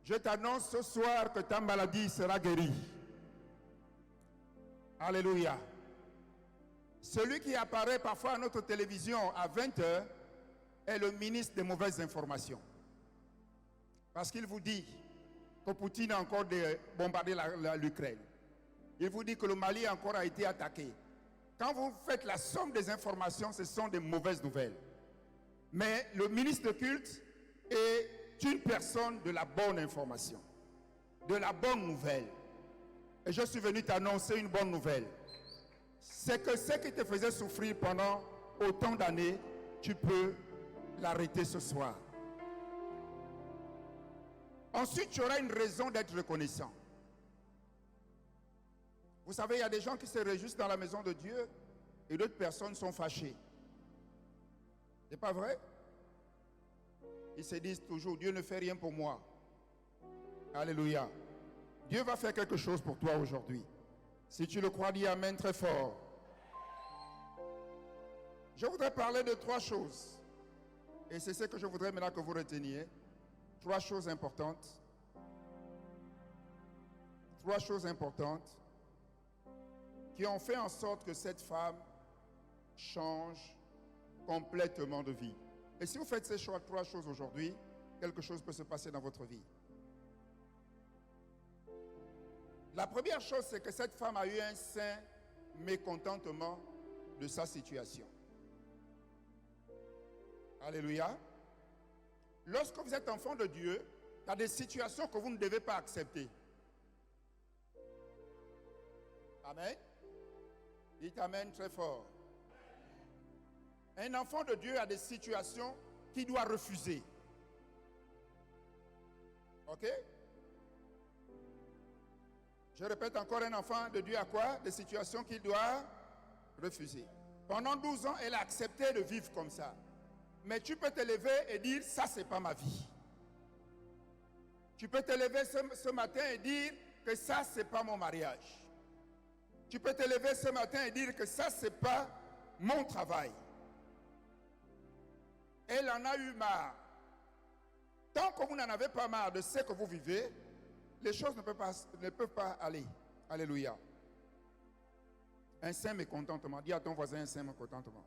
Speaker 5: Je t'annonce ce soir que ta maladie sera guérie. Alléluia. Celui qui apparaît parfois à notre télévision à 20h est le ministre des mauvaises informations. Parce qu'il vous dit que Poutine a encore bombardé l'Ukraine. Il vous dit que le Mali encore a été attaqué. Quand vous faites la somme des informations, ce sont des mauvaises nouvelles. Mais le ministre de culte est une personne de la bonne information, de la bonne nouvelle. Et je suis venu t'annoncer une bonne nouvelle. C'est que ce qui te faisait souffrir pendant autant d'années, tu peux l'arrêter ce soir. Ensuite, tu auras une raison d'être reconnaissant. Vous savez, il y a des gens qui se réjouissent dans la maison de Dieu et d'autres personnes sont fâchées. C'est pas vrai? Ils se disent toujours, Dieu ne fait rien pour moi. Alléluia. Dieu va faire quelque chose pour toi aujourd'hui. Si tu le crois, dis Amen très fort. Je voudrais parler de 3 choses. Et c'est ce que je voudrais maintenant que vous reteniez. 3 choses importantes. 3 choses importantes qui ont fait en sorte que cette femme change complètement de vie. Et si vous faites ces 3 choses aujourd'hui, quelque chose peut se passer dans votre vie. La première chose, c'est que cette femme a eu un saint mécontentement de sa situation. Alléluia. Lorsque vous êtes enfant de Dieu, il y a des situations que vous ne devez pas accepter. Amen. Dites Amen très fort. Un enfant de Dieu a des situations qu'il doit refuser. Ok? Je répète encore, un enfant de Dieu a quoi? Des situations qu'il doit refuser. Pendant 12 ans, elle a accepté de vivre comme ça. Mais tu peux te lever et dire, ça c'est pas ma vie. Tu peux te lever ce matin et dire que ça c'est pas mon mariage. Tu peux te lever ce matin et dire que ça c'est pas mon travail. Elle en a eu marre. Tant que vous n'en avez pas marre de ce que vous vivez, les choses ne peuvent pas aller. Alléluia. Un saint mécontentement. Dis à ton voisin un saint mécontentement.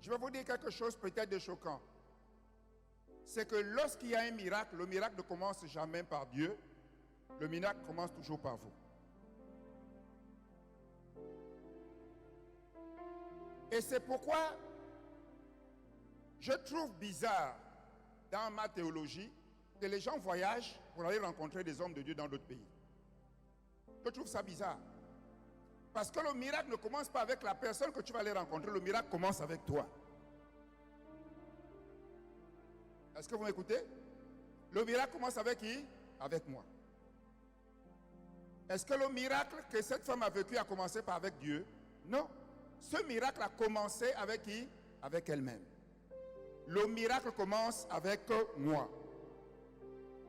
Speaker 5: Je vais vous dire quelque chose peut-être de choquant. C'est que lorsqu'il y a un miracle, le miracle ne commence jamais par Dieu. Le miracle commence toujours par vous. Et c'est pourquoi je trouve bizarre dans ma théologie que les gens voyagent pour aller rencontrer des hommes de Dieu dans d'autres pays. Je trouve ça bizarre. Parce que le miracle ne commence pas avec la personne que tu vas aller rencontrer, le miracle commence avec toi. Est-ce que vous m'écoutez? Le miracle commence avec qui? Avec moi. Est-ce que le miracle que cette femme a vécu a commencé par avec Dieu? Non. Ce miracle a commencé avec qui? Avec elle-même. Le miracle commence avec moi.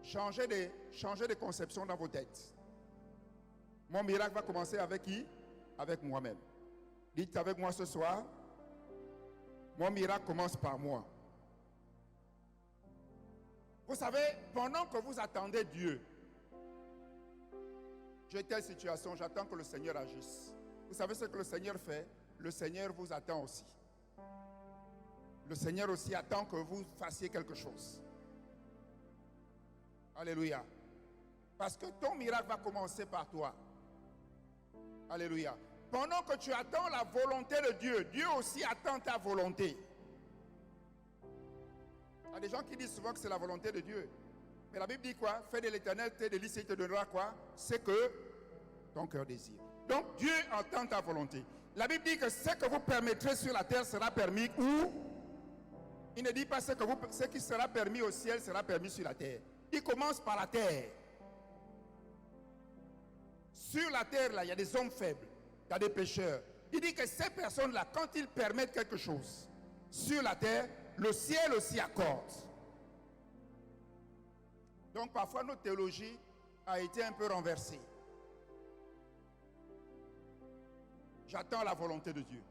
Speaker 5: Changez de conception dans vos têtes. Mon miracle va commencer avec qui? Avec moi-même. Dites avec moi ce soir, mon miracle commence par moi. Vous savez, pendant que vous attendez Dieu, j'ai telle situation, j'attends que le Seigneur agisse. Vous savez ce que le Seigneur fait? Le Seigneur vous attend aussi. Le Seigneur aussi attend que vous fassiez quelque chose. Alléluia. Parce que ton miracle va commencer par toi. Alléluia. Pendant que tu attends la volonté de Dieu, Dieu aussi attend ta volonté. Il y a des gens qui disent souvent que c'est la volonté de Dieu. Mais la Bible dit quoi? Fais de l'Éternel tes délices et il te donnera quoi? C'est que ton cœur désire. Donc Dieu entend ta volonté. La Bible dit que ce que vous permettrez sur la terre sera permis où? Il ne dit pas ce qui sera permis au ciel sera permis sur la terre. Il commence par la terre. Sur la terre, là, il y a des hommes faibles, il y a des pécheurs. Il dit que ces personnes-là, quand ils permettent quelque chose sur la terre, le ciel aussi accorde. Donc parfois notre théologie a été un peu renversée. J'attends la volonté de Dieu.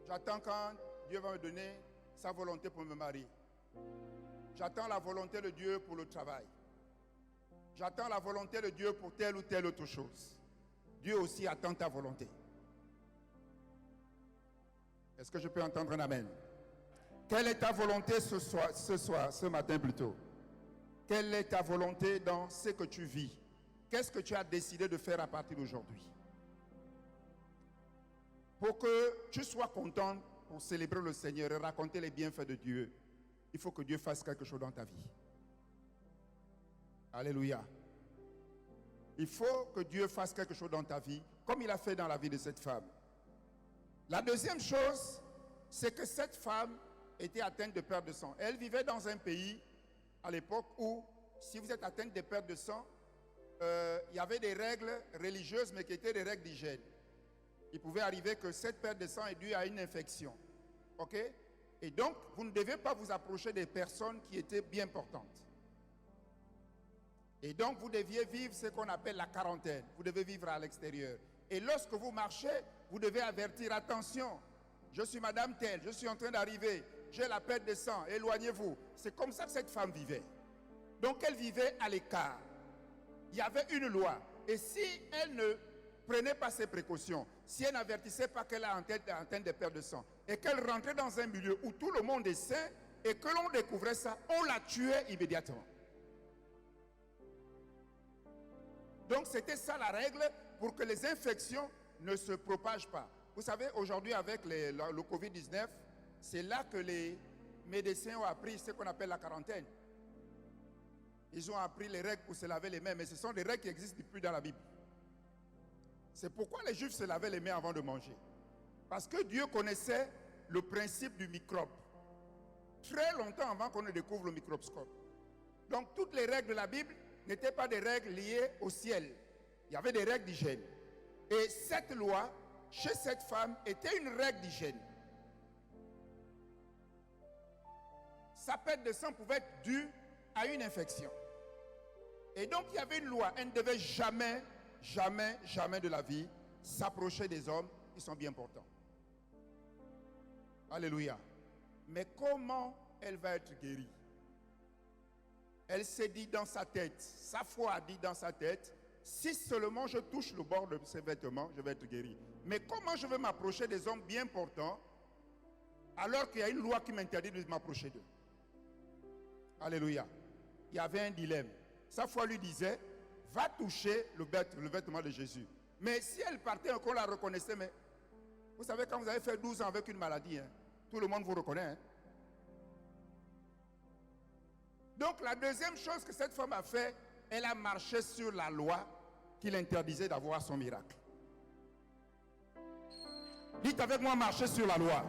Speaker 5: J'attends quand Dieu va me donner sa volonté pour me marier. J'attends la volonté de Dieu pour le travail. J'attends la volonté de Dieu pour telle ou telle autre chose. Dieu aussi attend ta volonté. Est-ce que je peux entendre un amen? Quelle est ta volonté ce matin plutôt? Quelle est ta volonté dans ce que tu vis? Qu'est-ce que tu as décidé de faire à partir d'aujourd'hui? Pour que tu sois content pour célébrer le Seigneur et raconter les bienfaits de Dieu, il faut que Dieu fasse quelque chose dans ta vie. Alléluia. Il faut que Dieu fasse quelque chose dans ta vie, comme il a fait dans la vie de cette femme. La deuxième chose, c'est que cette femme était atteinte de perte de sang. Elle vivait dans un pays, à l'époque, où, si vous êtes atteinte de perte de sang, il y avait des règles religieuses, mais qui étaient des règles d'hygiène. Il pouvait arriver que cette perte de sang est due à une infection. OK? Et donc, vous ne devez pas vous approcher des personnes qui étaient bien portantes. Et donc, vous deviez vivre ce qu'on appelle la quarantaine. Vous devez vivre à l'extérieur. Et lorsque vous marchez, vous devez avertir, attention, je suis madame telle, je suis en train d'arriver, j'ai la perte de sang, éloignez-vous. C'est comme ça que cette femme vivait. Donc, elle vivait à l'écart. Il y avait une loi. Et si elle ne prenait pas ses précautions, si elle n'avertissait pas qu'elle a en tête de perte de sang, et qu'elle rentrait dans un milieu où tout le monde est sain, et que l'on découvrait ça, on la tuait immédiatement. Donc c'était ça la règle pour que les infections ne se propagent pas. Vous savez, aujourd'hui avec le Covid-19, c'est là que les médecins ont appris ce qu'on appelle la quarantaine. Ils ont appris les règles pour se laver les mains, mais ce sont des règles qui existent depuis dans la Bible. C'est pourquoi les Juifs se lavaient les mains avant de manger. Parce que Dieu connaissait le principe du microbe. Très longtemps avant qu'on ne découvre le microscope. Donc toutes les règles de la Bible n'étaient pas des règles liées au ciel. Il y avait des règles d'hygiène. Et cette loi, chez cette femme, était une règle d'hygiène. Sa perte de sang pouvait être due à une infection. Et donc il y avait une loi. Elle ne devait jamais, jamais, jamais de la vie s'approcher des hommes qui sont bien portants. Alléluia. Mais comment elle va être guérie? Elle s'est dit dans sa tête, sa foi a dit dans sa tête, si seulement je touche le bord de ses vêtements, je vais être guéri. Mais comment je vais m'approcher des hommes bien portants alors qu'il y a une loi qui m'interdit de m'approcher d'eux? Alléluia. Il y avait un dilemme. Sa foi lui disait, va toucher le vêtement de Jésus. Mais si elle partait, qu'on la reconnaissait, mais vous savez, quand vous avez fait 12 ans avec une maladie, hein, tout le monde vous reconnaît. Hein? Donc la deuxième chose que cette femme a fait, elle a marché sur la loi qui l'interdisait d'avoir son miracle. Dites avec moi, marcher sur la loi.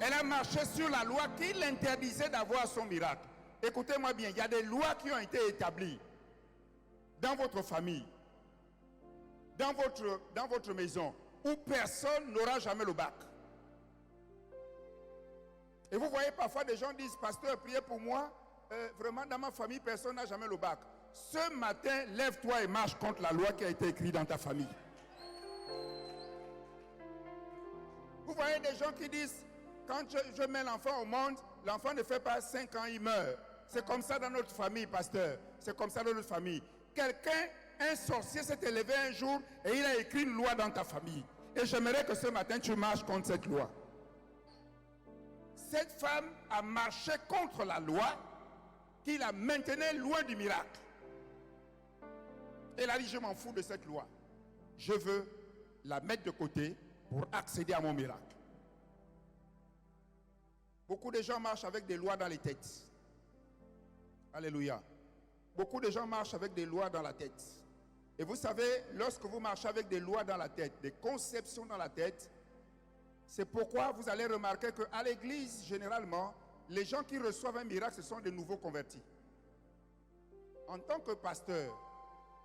Speaker 5: Elle a marché sur la loi qui l'interdisait d'avoir son miracle. Écoutez-moi bien, il y a des lois qui ont été établies dans votre famille, dans votre maison, où personne n'aura jamais le bac. Et vous voyez parfois des gens disent, pasteur, priez pour moi. Vraiment, dans ma famille, personne n'a jamais le bac. Ce matin, lève-toi et marche contre la loi qui a été écrite dans ta famille. Vous voyez des gens qui disent, quand je mets l'enfant au monde, l'enfant ne fait pas 5 ans, il meurt. C'est comme ça dans notre famille, pasteur. C'est comme ça dans notre famille. Quelqu'un, un sorcier s'est élevé un jour et il a écrit une loi dans ta famille. Et j'aimerais que ce matin, tu marches contre cette loi. Cette femme a marché contre la loi qui la maintenait loin du miracle. Elle a dit, je m'en fous de cette loi. Je veux la mettre de côté pour accéder à mon miracle. Beaucoup de gens marchent avec des lois dans les têtes. Alléluia. Beaucoup de gens marchent avec des lois dans la tête. Et vous savez, lorsque vous marchez avec des lois dans la tête, des conceptions dans la tête, c'est pourquoi vous allez remarquer qu'à l'église, généralement, les gens qui reçoivent un miracle, ce sont des nouveaux convertis. En tant que pasteur,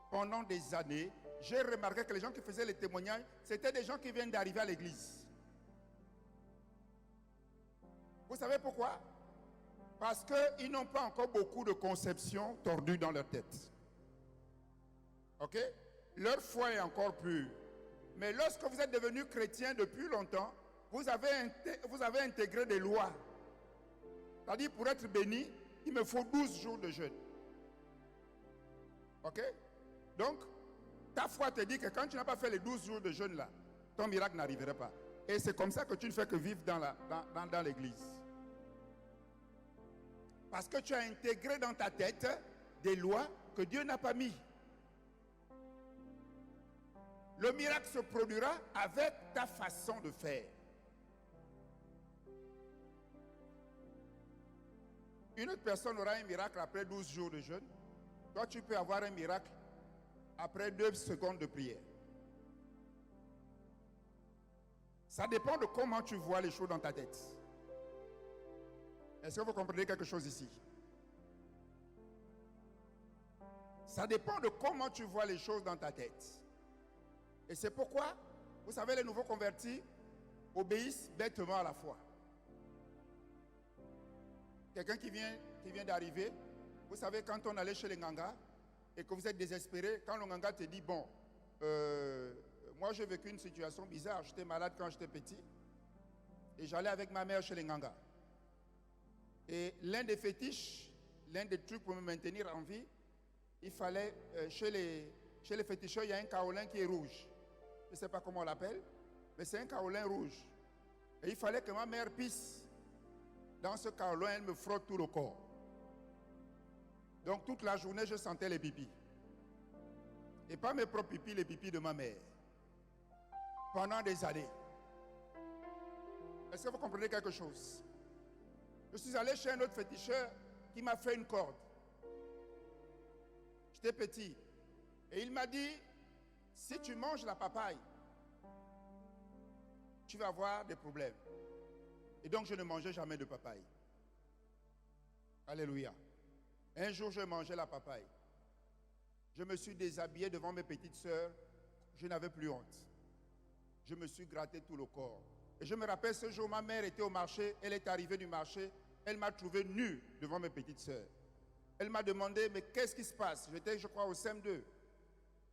Speaker 5: pendant des années, j'ai remarqué que les gens qui faisaient les témoignages, c'était des gens qui viennent d'arriver à l'église. Vous savez pourquoi? Parce qu'ils n'ont pas encore beaucoup de conceptions tordues dans leur tête. Ok? Leur foi est encore pure. Mais lorsque vous êtes devenu chrétien depuis longtemps, vous avez intégré des lois. C'est-à-dire, pour être béni, il me faut 12 jours de jeûne. Ok? Donc, ta foi te dit que quand tu n'as pas fait les 12 jours de jeûne là, ton miracle n'arriverait pas. Et c'est comme ça que tu ne fais que vivre dans l'église. Parce que tu as intégré dans ta tête des lois que Dieu n'a pas mis. Le miracle se produira avec ta façon de faire. Une autre personne aura un miracle après 12 jours de jeûne. Toi, tu peux avoir un miracle après 2 secondes de prière. Ça dépend de comment tu vois les choses dans ta tête. Est-ce que vous comprenez quelque chose ici? Ça dépend de comment tu vois les choses dans ta tête. Et c'est pourquoi, vous savez, les nouveaux convertis obéissent bêtement à la foi. Quelqu'un qui vient d'arriver, vous savez, quand on allait chez les Nganga et que vous êtes désespéré, quand le Nganga te dit, bon, moi j'ai vécu une situation bizarre, j'étais malade quand j'étais petit et j'allais avec ma mère chez les Nganga. Et l'un des fétiches, l'un des trucs pour me maintenir en vie, il fallait, chez les féticheurs, il y a un kaolin qui est rouge. Je ne sais pas comment on l'appelle, mais c'est un kaolin rouge. Et il fallait que ma mère pisse dans ce kaolin, elle me frotte tout le corps. Donc toute la journée, je sentais les pipis. Et pas mes propres pipis, les pipis de ma mère. Pendant des années. Est-ce que vous comprenez quelque chose? Je suis allé chez un autre féticheur qui m'a fait une corde. J'étais petit. Et il m'a dit, si tu manges la papaye, tu vas avoir des problèmes. Et donc je ne mangeais jamais de papaye. Alléluia. Un jour, je mangeais la papaye. Je me suis déshabillé devant mes petites sœurs. Je n'avais plus honte. Je me suis gratté tout le corps. Et je me rappelle ce jour, ma mère était au marché. Elle est arrivée du marché. Elle m'a trouvé nu devant mes petites sœurs. Elle m'a demandé, mais qu'est-ce qui se passe? J'étais, je crois, au CM2.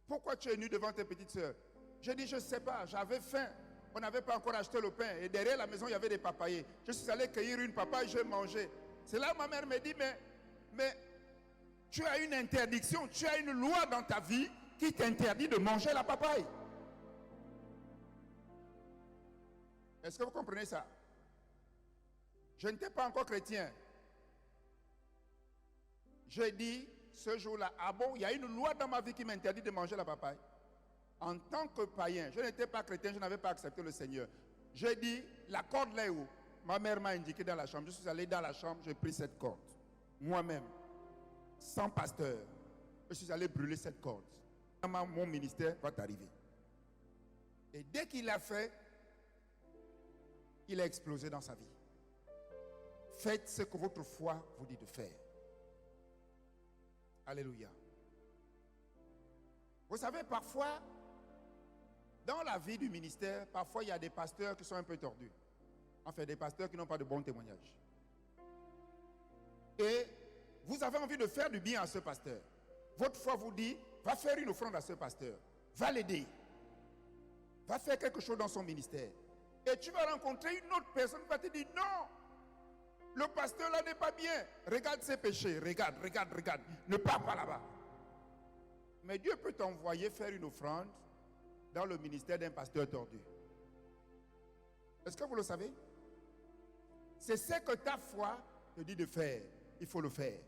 Speaker 5: Pourquoi tu es nu devant tes petites sœurs? J'ai dit, je ne sais pas, j'avais faim. On n'avait pas encore acheté le pain. Et derrière la maison, il y avait des papayers. Je suis allé cueillir une papaye, j'ai mangé. C'est là que ma mère me dit, mais tu as une interdiction, tu as une loi dans ta vie qui t'interdit de manger la papaye. Est-ce que vous comprenez ça? Je n'étais pas encore chrétien. J'ai dit ce jour-là, ah bon, il y a une loi dans ma vie qui m'interdit de manger la papaye. En tant que païen, je n'étais pas chrétien, je n'avais pas accepté le Seigneur. J'ai dit, la corde là est où? Ma mère m'a indiqué dans la chambre. Je suis allé dans la chambre, j'ai pris cette corde. Moi-même, sans pasteur, je suis allé brûler cette corde. Mon ministère va t'arriver. Et dès qu'il l'a fait, il a explosé dans sa vie. Faites ce que votre foi vous dit de faire. Alléluia. Vous savez, parfois, dans la vie du ministère, parfois il y a des pasteurs qui sont un peu tordus. Enfin, des pasteurs qui n'ont pas de bons témoignages. Et vous avez envie de faire du bien à ce pasteur. Votre foi vous dit, va faire une offrande à ce pasteur. Va l'aider. Va faire quelque chose dans son ministère. Et tu vas rencontrer une autre personne qui va te dire, non, le pasteur là n'est pas bien. Regarde ses péchés. Regarde. Ne pars pas là-bas. Mais Dieu peut t'envoyer faire une offrande dans le ministère d'un pasteur tordu. Est-ce que vous le savez? C'est ce que ta foi te dit de faire. Il faut le faire.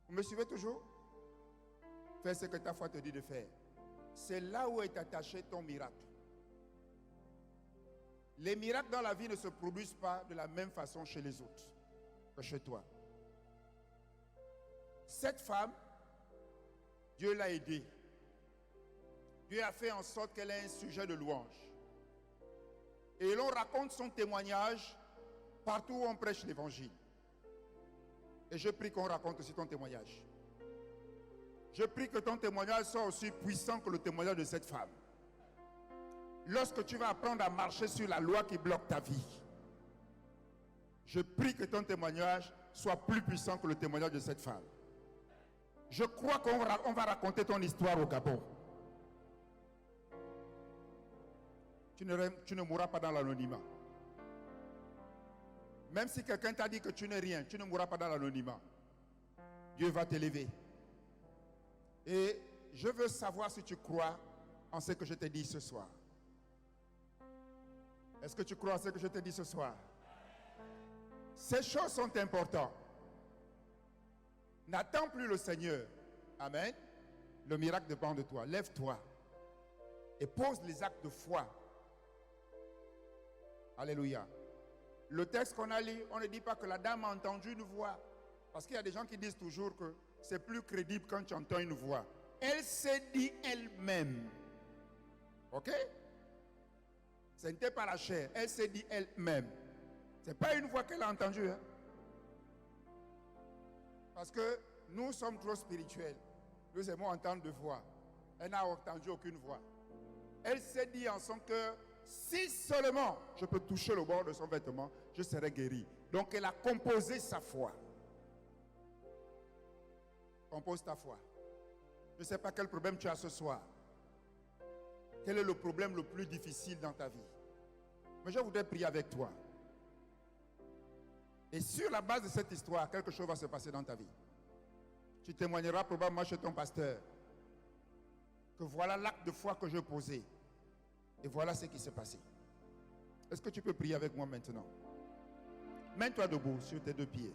Speaker 5: Vous me suivez toujours? Fais ce que ta foi te dit de faire. C'est là où est attaché ton miracle. Les miracles dans la vie ne se produisent pas de la même façon chez les autres que chez toi. Cette femme, Dieu l'a aidée. Dieu a fait en sorte qu'elle ait un sujet de louange. Et l'on raconte son témoignage partout où on prêche l'évangile. Et je prie qu'on raconte aussi ton témoignage. Je prie que ton témoignage soit aussi puissant que le témoignage de cette femme. Lorsque tu vas apprendre à marcher sur la loi qui bloque ta vie, je prie que ton témoignage soit plus puissant que le témoignage de cette femme. Je crois qu'on va raconter ton histoire au Gabon. Tu ne mourras pas dans l'anonymat. Même si quelqu'un t'a dit que tu n'es rien, tu ne mourras pas dans l'anonymat. Dieu va t'élever. Et je veux savoir si tu crois en ce que je t'ai dit ce soir. Est-ce que tu crois en ce que je t'ai dit ce soir? Ces choses sont importantes. N'attends plus le Seigneur. Amen. Le miracle dépend de toi. Lève-toi et pose les actes de foi. Alléluia. Le texte qu'on a lu, on ne dit pas que la dame a entendu une voix. Parce qu'il y a des gens qui disent toujours que c'est plus crédible quand tu entends une voix. Elle s'est dit elle-même. Ok? Ce n'était pas la chair. Elle s'est dit elle-même. Ce n'est pas une voix qu'elle a entendue. Hein? Parce que nous sommes trop spirituels. Nous aimons entendre de voix. Elle n'a entendu aucune voix. Elle s'est dit en son cœur, si seulement je peux toucher le bord de son vêtement, je serai guéri. Donc elle a composé sa foi. Compose ta foi. Je ne sais pas quel problème tu as ce soir. Quel est le problème le plus difficile dans ta vie? Mais je voudrais prier avec toi. Et sur la base de cette histoire, quelque chose va se passer dans ta vie. Tu témoigneras probablement chez ton pasteur que voilà l'acte de foi que je posais. Et voilà ce qui s'est passé. Est-ce que tu peux prier avec moi maintenant? Mets-toi debout sur tes deux pieds.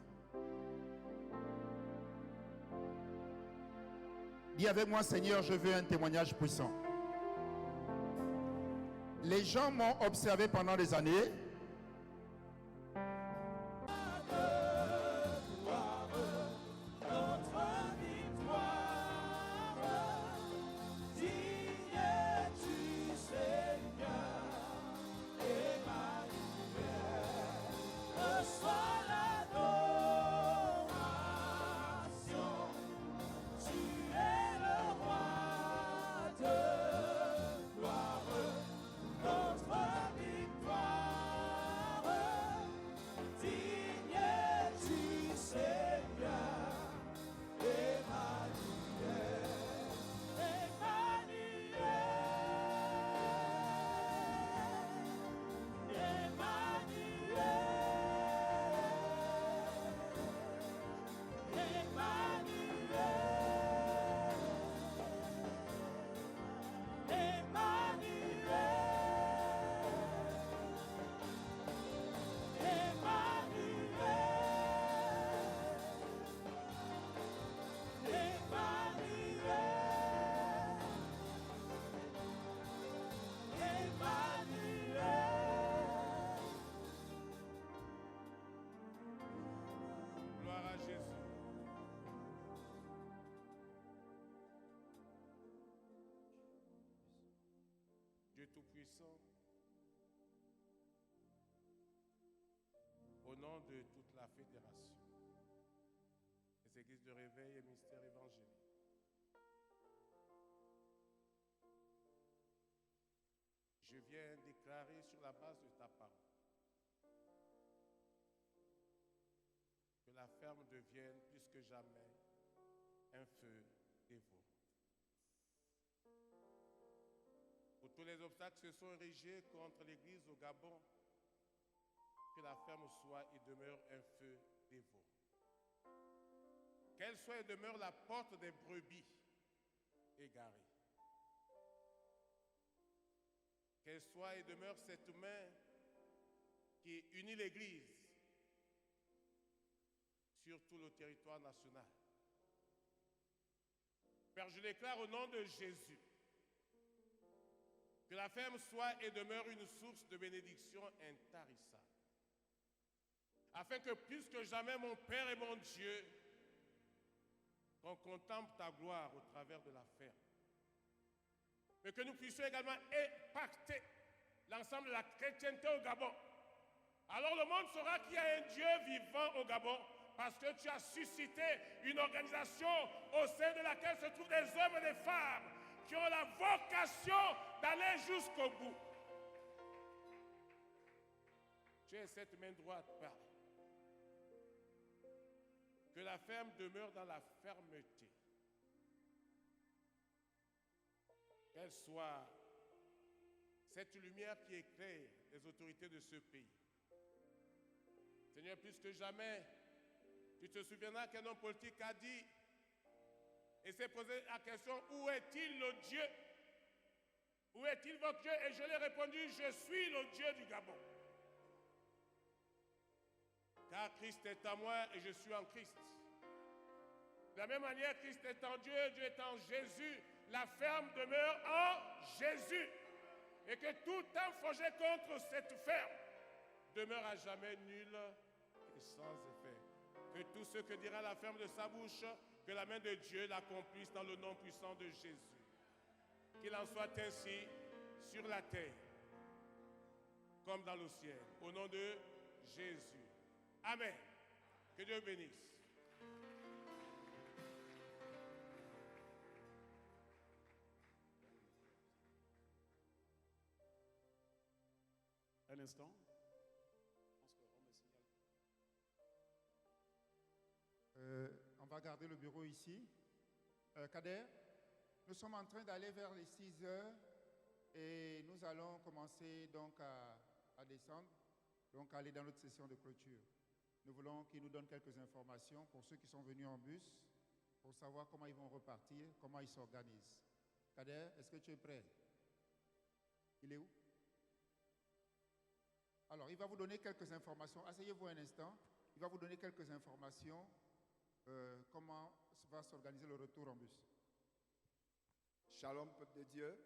Speaker 5: Dis avec moi, Seigneur, je veux un témoignage puissant. Les gens m'ont observé pendant des années.
Speaker 6: Dieu Tout-Puissant, au nom de toute la fédération des églises de réveil et mystère évangélique, je viens déclarer sur la base de ta parole que la ferme devienne plus que jamais un feu dévot. Pour tous les obstacles qui se sont érigés contre l'Église au Gabon, que la ferme soit et demeure un feu dévot. Qu'elle soit et demeure la porte des brebis égarées. Qu'elle soit et demeure cette main qui unit l'Église sur tout le territoire national. Père, je déclare au nom de Jésus que la ferme soit et demeure une source de bénédiction intarissable. Afin que plus que jamais, mon Père et mon Dieu, qu'on contemple ta gloire au travers de la ferme. Mais que nous puissions également impacter l'ensemble de la chrétienté au Gabon. Alors le monde saura qu'il y a un Dieu vivant au Gabon, parce que tu as suscité une organisation au sein de laquelle se trouvent des hommes et des femmes qui ont la vocation d'aller jusqu'au bout. Tu es cette main droite, Père. Que la ferme demeure dans la fermeté. Qu'elle soit cette lumière qui éclaire les autorités de ce pays. Seigneur, plus que jamais, tu te souviendras qu'un homme politique a dit et s'est posé la question, où est-il le Dieu? Où est-il votre Dieu? Et je lui ai répondu, je suis le Dieu du Gabon. Car Christ est en moi et je suis en Christ. De la même manière, Christ est en Dieu, Dieu est en Jésus. La ferme demeure en Jésus. Et que tout temps forgé contre cette ferme demeure à jamais nul et sans effet. Que tout ce que dira la ferme de sa bouche, que la main de Dieu l'accomplisse dans le nom puissant de Jésus. Qu'il en soit ainsi sur la terre comme dans le ciel. Au nom de Jésus. Amen. Que Dieu bénisse. Un instant. Je pense qu'on me signale.
Speaker 5: On va garder le bureau ici. Kader, nous sommes en train d'aller vers les 6 heures et nous allons commencer donc à descendre, donc aller dans notre session de clôture. Nous voulons qu'il nous donne quelques informations pour ceux qui sont venus en bus, pour savoir comment ils vont repartir, comment ils s'organisent. Kader, est-ce que tu es prêt? Il est où? Alors, il va vous donner quelques informations. Asseyez-vous un instant. Il va vous donner quelques informations. Comment va s'organiser le retour en bus.
Speaker 1: Shalom, peuple de Dieu.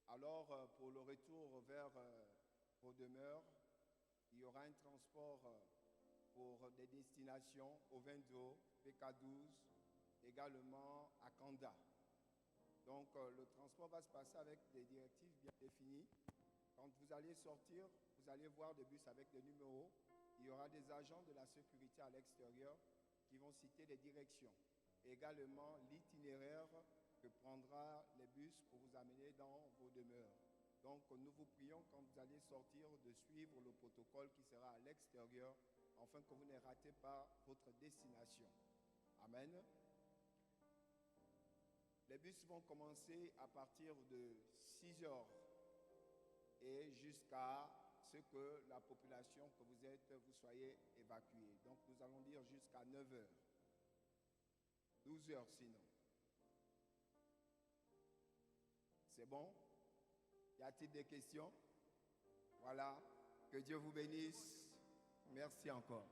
Speaker 1: Alors, pour le retour vers vos demeures, il y aura un transport pour des destinations au Vendo, PK12, également à Kanda. Donc, le transport va se passer avec des directives bien définies. Quand vous allez sortir, vous allez voir des bus avec des numéros. Il y aura des agents de la sécurité à l'extérieur qui vont citer les directions. Également, l'itinéraire que prendra les bus pour vous amener dans vos demeures. Donc, nous vous prions, quand vous allez sortir, de suivre le protocole qui sera à l'extérieur, afin que vous ne ratez pas votre destination. Amen. Les bus vont commencer à partir de 6 heures et jusqu'à ce que la population que vous êtes, vous soyez évacués. Donc, nous allons dire jusqu'à 9 heures. 12 heures sinon. C'est bon? Y a-t-il des questions? Voilà. Que Dieu vous bénisse. Merci encore.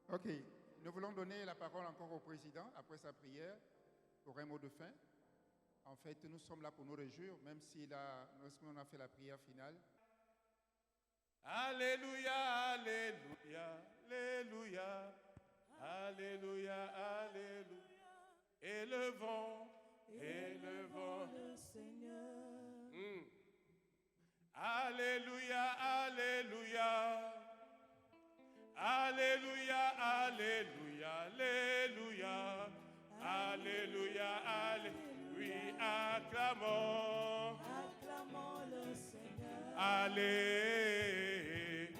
Speaker 5: Ok. Nous voulons donner la parole encore au président après sa prière pour un mot de fin. En fait, nous sommes là pour nous réjouir, même si on a fait la prière finale.
Speaker 6: Alléluia, alléluia, alléluia, alléluia, alléluia. Élevons
Speaker 3: le Seigneur.
Speaker 6: Alléluia, alléluia. Alléluia, alléluia, alléluia. Alléluia, alléluia. Oui, acclamons.
Speaker 3: Acclamons le Seigneur.
Speaker 6: Allez.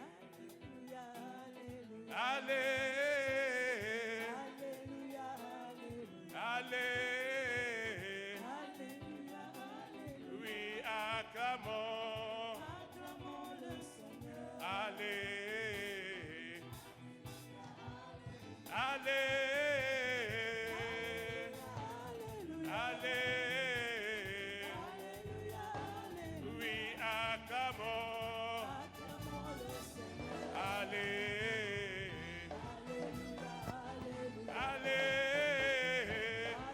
Speaker 3: Alléluia, alléluia.
Speaker 6: Allez.
Speaker 3: Alléluia, alléluia.
Speaker 6: Allez.
Speaker 3: Alléluia, alléluia.
Speaker 6: Oui, acclamons.
Speaker 3: Acclamons le Seigneur.
Speaker 6: Allez.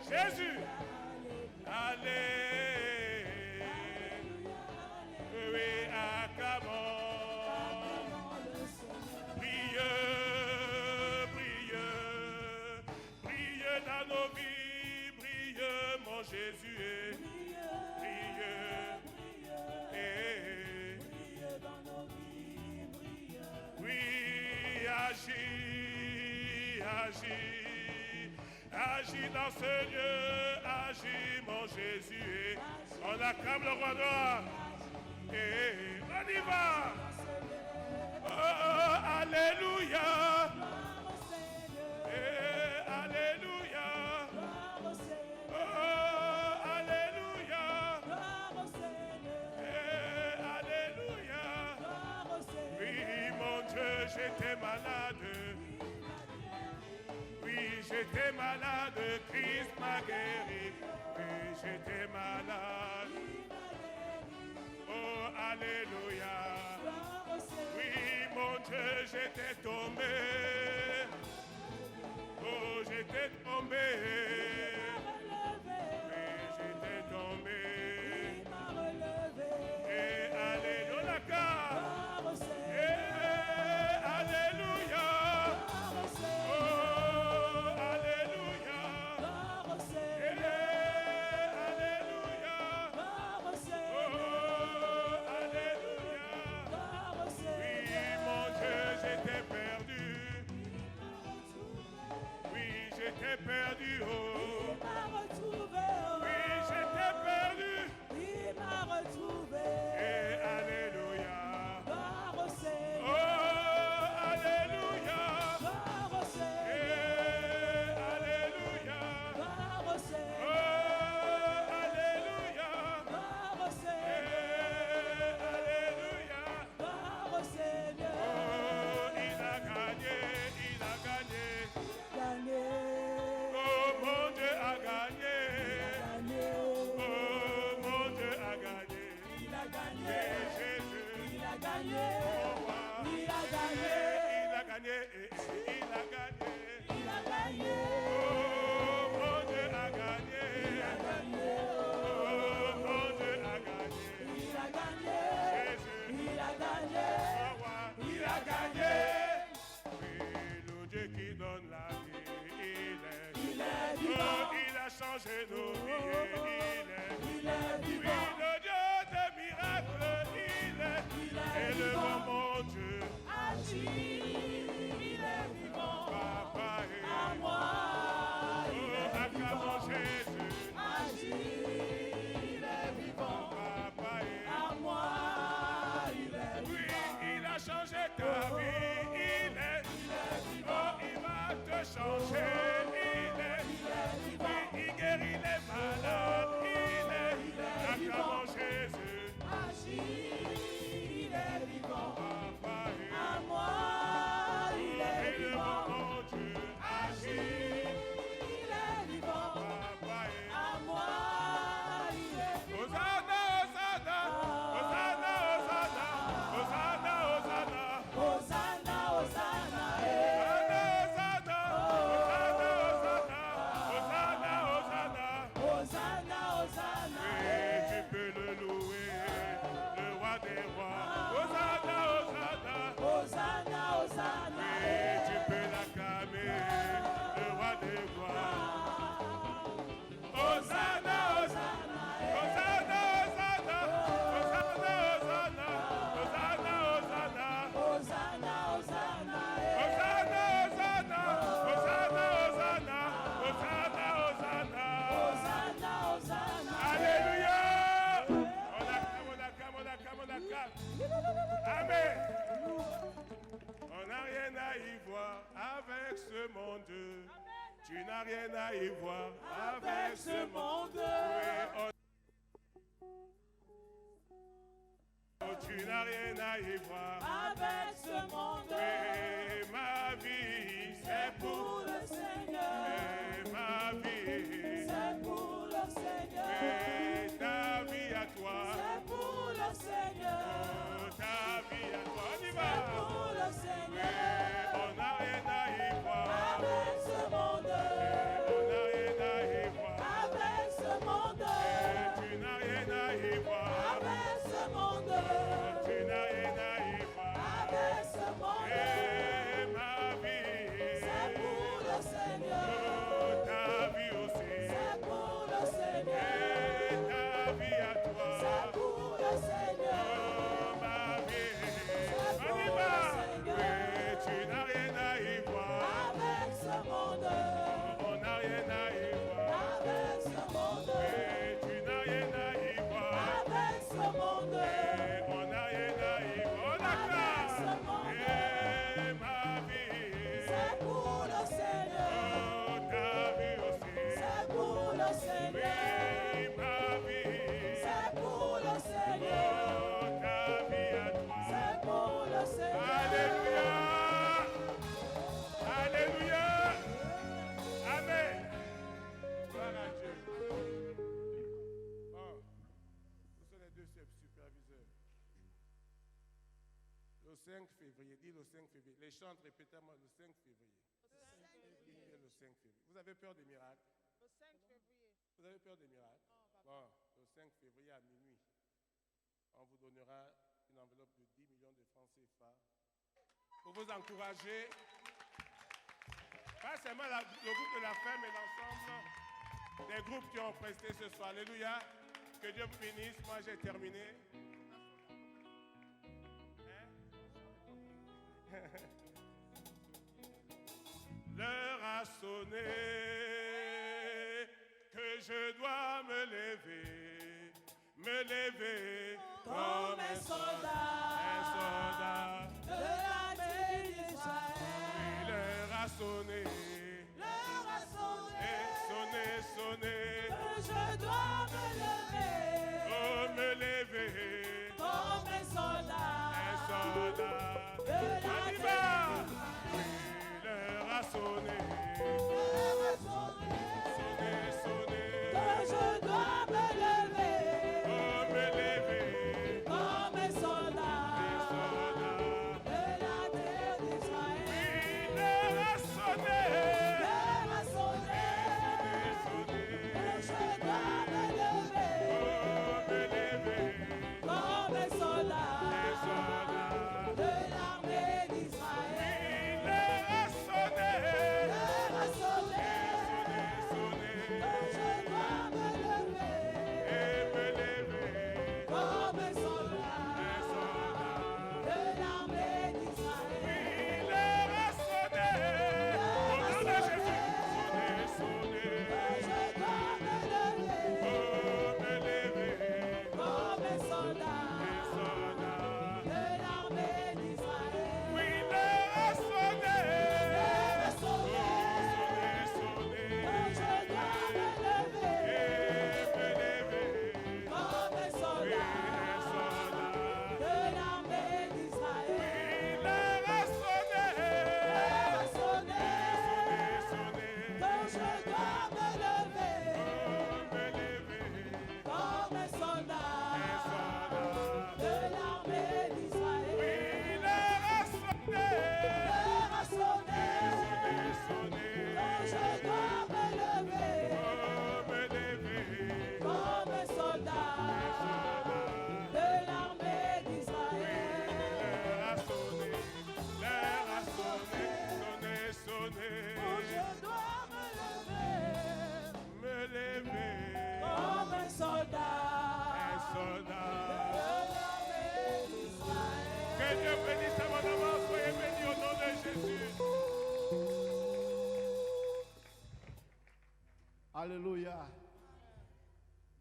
Speaker 6: Allez. Jésus, brille,
Speaker 3: dans nos vies, brille.
Speaker 6: Oui, agis, agis, agis dans ce lieu, agis mon Jésus. On acclame le roi noir. Et on y va. Oh, alléluia. Alléluia. J'étais malade, oui j'étais malade, Christ m'a guéri, oui j'étais malade, oh alléluia, oui mon Dieu j'étais tombé, oh j'étais tombé, oui j'étais tombé, et alléluia la carte. Perdu, oh.
Speaker 3: Il m'a retrouvé, oh.
Speaker 6: Oui, j'étais perdu.
Speaker 3: Il m'a retrouvé.
Speaker 6: Et
Speaker 3: gagné, il a gagné,
Speaker 6: il a gagné, il a gagné.
Speaker 3: il a gagné,
Speaker 6: Oh, mon Dieu a gagné.
Speaker 3: il a gagné,
Speaker 6: Oh, mon Dieu a gagné.
Speaker 3: il a gagné,
Speaker 6: Jésus,
Speaker 3: il a gagné,
Speaker 6: oh, roi,
Speaker 3: il a gagné,
Speaker 6: oui, le Dieu qui donne la vie,
Speaker 3: il est
Speaker 6: oh,
Speaker 3: vivant,
Speaker 6: il a changé nos vies,
Speaker 3: il est
Speaker 6: oui,
Speaker 3: vivant,
Speaker 6: le Dieu de miracles, il est, et le
Speaker 3: vivant.
Speaker 6: mon Dieu,
Speaker 3: Agis, il est vivant,
Speaker 6: Papa
Speaker 3: à
Speaker 6: est,
Speaker 3: moi, il
Speaker 6: oh,
Speaker 3: est
Speaker 6: acclamons
Speaker 3: vivant,
Speaker 6: Jésus,
Speaker 3: agis, il est vivant,
Speaker 6: Papa est,
Speaker 3: à moi, il est
Speaker 6: oui,
Speaker 3: vivant,
Speaker 6: il a changé ta vie, il est, oh, il va te changer, il est, oui, il guérit les malades, il est, acclamons Jésus,
Speaker 3: agis, il est vivant,
Speaker 6: Papa est,
Speaker 3: à moi, il est
Speaker 6: et le
Speaker 3: vivant,
Speaker 6: mon Dieu agit,
Speaker 3: il est vivant,
Speaker 6: Papa est,
Speaker 3: à moi, il est vivant.
Speaker 6: Hosanna, Hosanna, Hosanna, Hosanna, Hosanna, Hosanna,
Speaker 3: Hosanna, Hosanna,
Speaker 6: Hosanna, Hosanna, Hosanna, Hosanna,
Speaker 3: Hosanna, Hosanna,
Speaker 6: oui, tu peux le louer, le roi des rois, Hosanna, Hosanna,
Speaker 3: Hosanna, Hosanna,
Speaker 6: oui, tu peux l'acclamer, le roi des gloires, Hosanna, Hosanna, Hosanna, Hosanna, Hosanna, Hosanna, Hosanna, Hosanna,
Speaker 3: Hosanna, Hosanna,
Speaker 6: Hosanna, Hosanna, Hosanna, Hosanna, Hosanna,
Speaker 3: Hosanna, Hosanna,
Speaker 6: Alléluia. On acclame. Amen. On n'a rien à y voir avec ce monde. Tu n'as rien à y voir avec ce monde. Oui, oh, tu n'as rien à y voir
Speaker 3: avec ce monde,
Speaker 6: oui, ma vie, c'est pour
Speaker 3: pour le Seigneur,
Speaker 6: oui, ma vie.
Speaker 3: c'est pour le Seigneur,
Speaker 6: Et ta vie à toi,
Speaker 3: c'est pour le Seigneur,
Speaker 6: oh, ta vie à toi, on y
Speaker 3: c'est
Speaker 6: va.
Speaker 3: pour le
Speaker 6: Oui,
Speaker 3: Seigneur,
Speaker 6: on n'a rien à y voir,
Speaker 3: avec ce monde,
Speaker 6: on n'a rien à y voir,
Speaker 3: avec ce monde,
Speaker 6: tu n'as rien à y voir,
Speaker 3: avec ce monde,
Speaker 6: tu n'as rien à y voir,
Speaker 3: avec ce monde,
Speaker 6: et ma vie,
Speaker 3: c'est pour le Seigneur,
Speaker 6: oh, ta vie aussi,
Speaker 3: c'est pour le Seigneur,
Speaker 6: et ta vie à toi,
Speaker 3: c'est pour le Seigneur,
Speaker 6: oh, ma vie, on y va, oui, tu n'as rien à y voir,
Speaker 3: avec ce monde,
Speaker 6: on n'a rien à y voir,
Speaker 3: avec ce monde,
Speaker 6: oui, tu n'as rien à y voir,
Speaker 3: avec ce monde,
Speaker 6: on n'a rien à y voir, on acclame, et ma vie,
Speaker 3: c'est pour le Seigneur,
Speaker 6: oh, ta vie aussi,
Speaker 3: c'est pour le Seigneur,
Speaker 6: oui, ma vie,
Speaker 3: c'est pour le Seigneur,
Speaker 6: oh, ta vie à toi,
Speaker 3: c'est pour le Seigneur.
Speaker 6: alléluia, alléluia, amen, gloire à Dieu. Bon, ce sont les deux superviseurs. Le 5 février, dis le 5 février. Les chantes, répétez-moi le 5 février. Le 5 février. Vous avez peur des miracles?
Speaker 7: Le 5 février.
Speaker 6: Vous avez peur des miracles? Bon, le 5 février à minuit, on vous donnera une enveloppe de 10 millions de francs CFA pour vous encourager. Pas seulement le groupe de la femme, mais l'ensemble des groupes qui ont presté ce soir. Alléluia. Que Dieu vous bénisse. Moi, j'ai terminé. Hein? L'heure a sonné, que je dois me lever
Speaker 3: Comme un soldat de l'armée d'Israël,
Speaker 6: Oui, l'heure a sonné,
Speaker 3: l'heure a sonné,
Speaker 6: sonné,
Speaker 3: que je dois me lever,
Speaker 6: oh me lever,
Speaker 3: comme un soldat de
Speaker 6: on y
Speaker 3: l'armée
Speaker 6: va.
Speaker 3: d'Israël.
Speaker 6: Oui, l'heure a sonné,
Speaker 3: L'heure a sonné,
Speaker 6: sonné,
Speaker 3: que je dois me lever,
Speaker 6: oh me lever,
Speaker 3: comme un soldat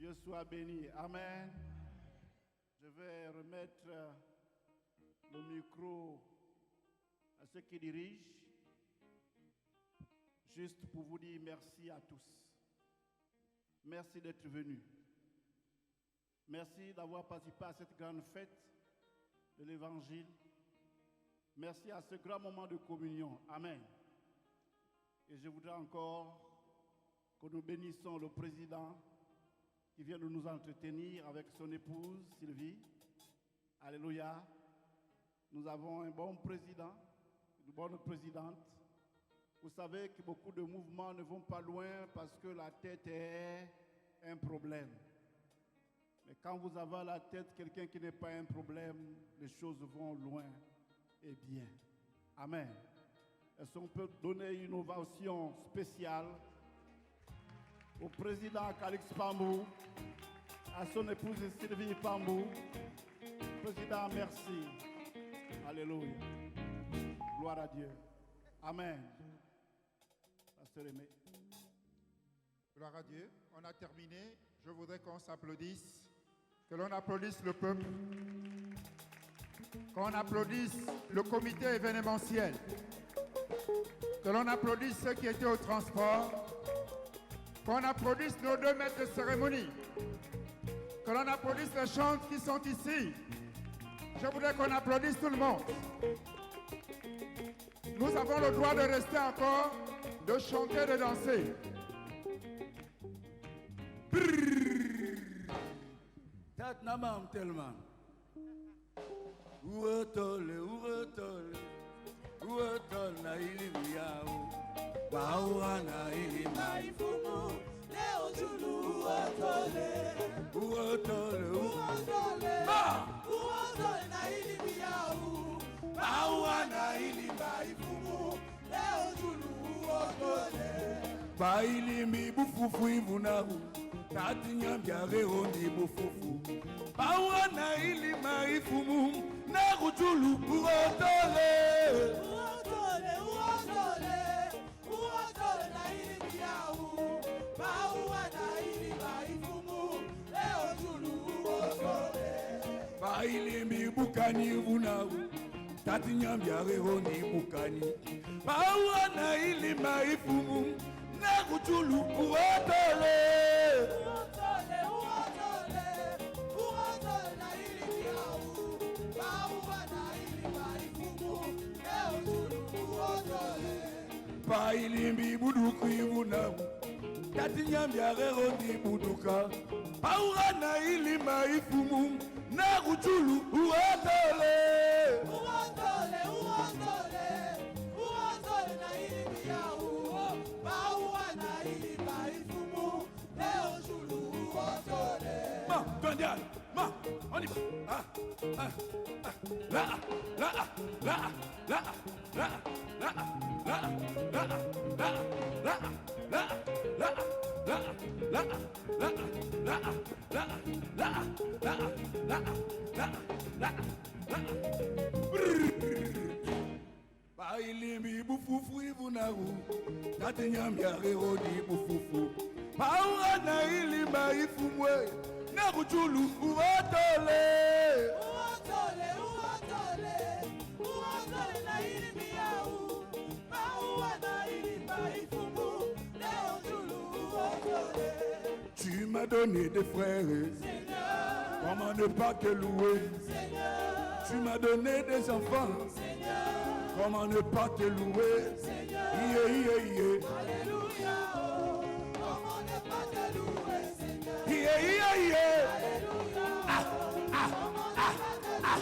Speaker 7: Dieu soit béni. Amen. Je vais remettre le micro à ceux qui dirigent, juste pour vous dire merci à tous. Merci d'être venus. Merci d'avoir participé à cette grande fête de l'Évangile. Merci à ce grand moment de communion. Amen. Et je voudrais encore que nous bénissons le président qui vient de nous entretenir avec son épouse Sylvie. Alléluia. Nous avons un bon président, une bonne présidente. Vous savez que beaucoup de mouvements ne vont pas loin parce que la tête est un problème. Mais quand vous avez à la tête quelqu'un qui n'est pas un problème, les choses vont loin et bien. Amen. Est-ce qu'on peut donner une ovation spéciale au président Calix Pambou, à son épouse Sylvie Pambou? Président, merci. Alléluia. Gloire à Dieu. Amen. Pasteur Aimé.
Speaker 5: Gloire à Dieu. On a terminé. Je voudrais qu'on s'applaudisse. Que l'on applaudisse le peuple. Qu'on applaudisse le comité événementiel. Que l'on applaudisse ceux qui étaient au transport. Qu'on applaudisse nos 2 maîtres de cérémonie. Que l'on applaudisse les chantres qui sont ici. Je voudrais qu'on applaudisse tout le monde. Nous avons le droit de rester encore, de chanter, de danser.
Speaker 8: Tatnamam tellement. Uotole, uotole na ilimiao. Bawa na ilimaifumu. Leo tulu uotole. Uotole, uotole. Uotole na ilimiao. Bawa na ilimaifumu. Leo tulu uotole. Bailimi bufufu ivunahu. Tati nyambiare ondi bufufu. Bawa na ilimaifumu. Nakutulu uotole. Uotole, uotole. Uotole na ilimiao. Bawa na ilimaifumu. Leo tulu uotole. Bailimi bukani vunahu. Tati nyambiare ondi bukani. Bawa na ilimaifumu. Nakutulu uotole. Uotole, uotole. Uotole na ilimiao. Bawa na ilimaifumu. Leo tulu uotole. Bailimbi buduku ivunahu. Tati nyambiare ondi buduka. Bawa na ilimaifumu. Nakutulu uotole. Uotole, uotole. Uotole na ilimiao. Bawa na ilimaifumu. Leo tulu uotole. Ma, Gandial, ma, on y va. Ah, ah, ah. La, la, la, la, la, la, la, la, la, la, la, la, la, la, la, la, la, la, la, Bailimi bufufu ivunahu. Tati nyambiare odi bufufu. Bawa na ilimbaifumwe. Nakutulu uotole. Uotole, uotole. Uotole na ilimiao. Bawa na ilimbaifumwe. Leo tulu uotole. Tu m'as donné des frères. Seigneur. Comment ne pas te louer? Seigneur. Tu m'as donné des enfants. Seigneur. Comment ne pas te louer? Seigneur. Yeah, yeah, yeah. Alléluia. Oh. Comment ne pas te louer, Seigneur? Yeah, yeah, yeah. Alléluia. Ah, ah, ah, ah.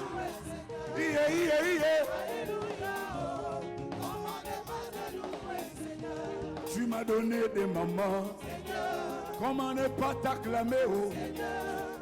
Speaker 8: Yeah, yeah, yeah. Alléluia. Oh. Comment ne pas te louer, Seigneur? Tu m'as donné des mamans. Seigneur. Comment ne pas t'acclamer, oh? Seigneur.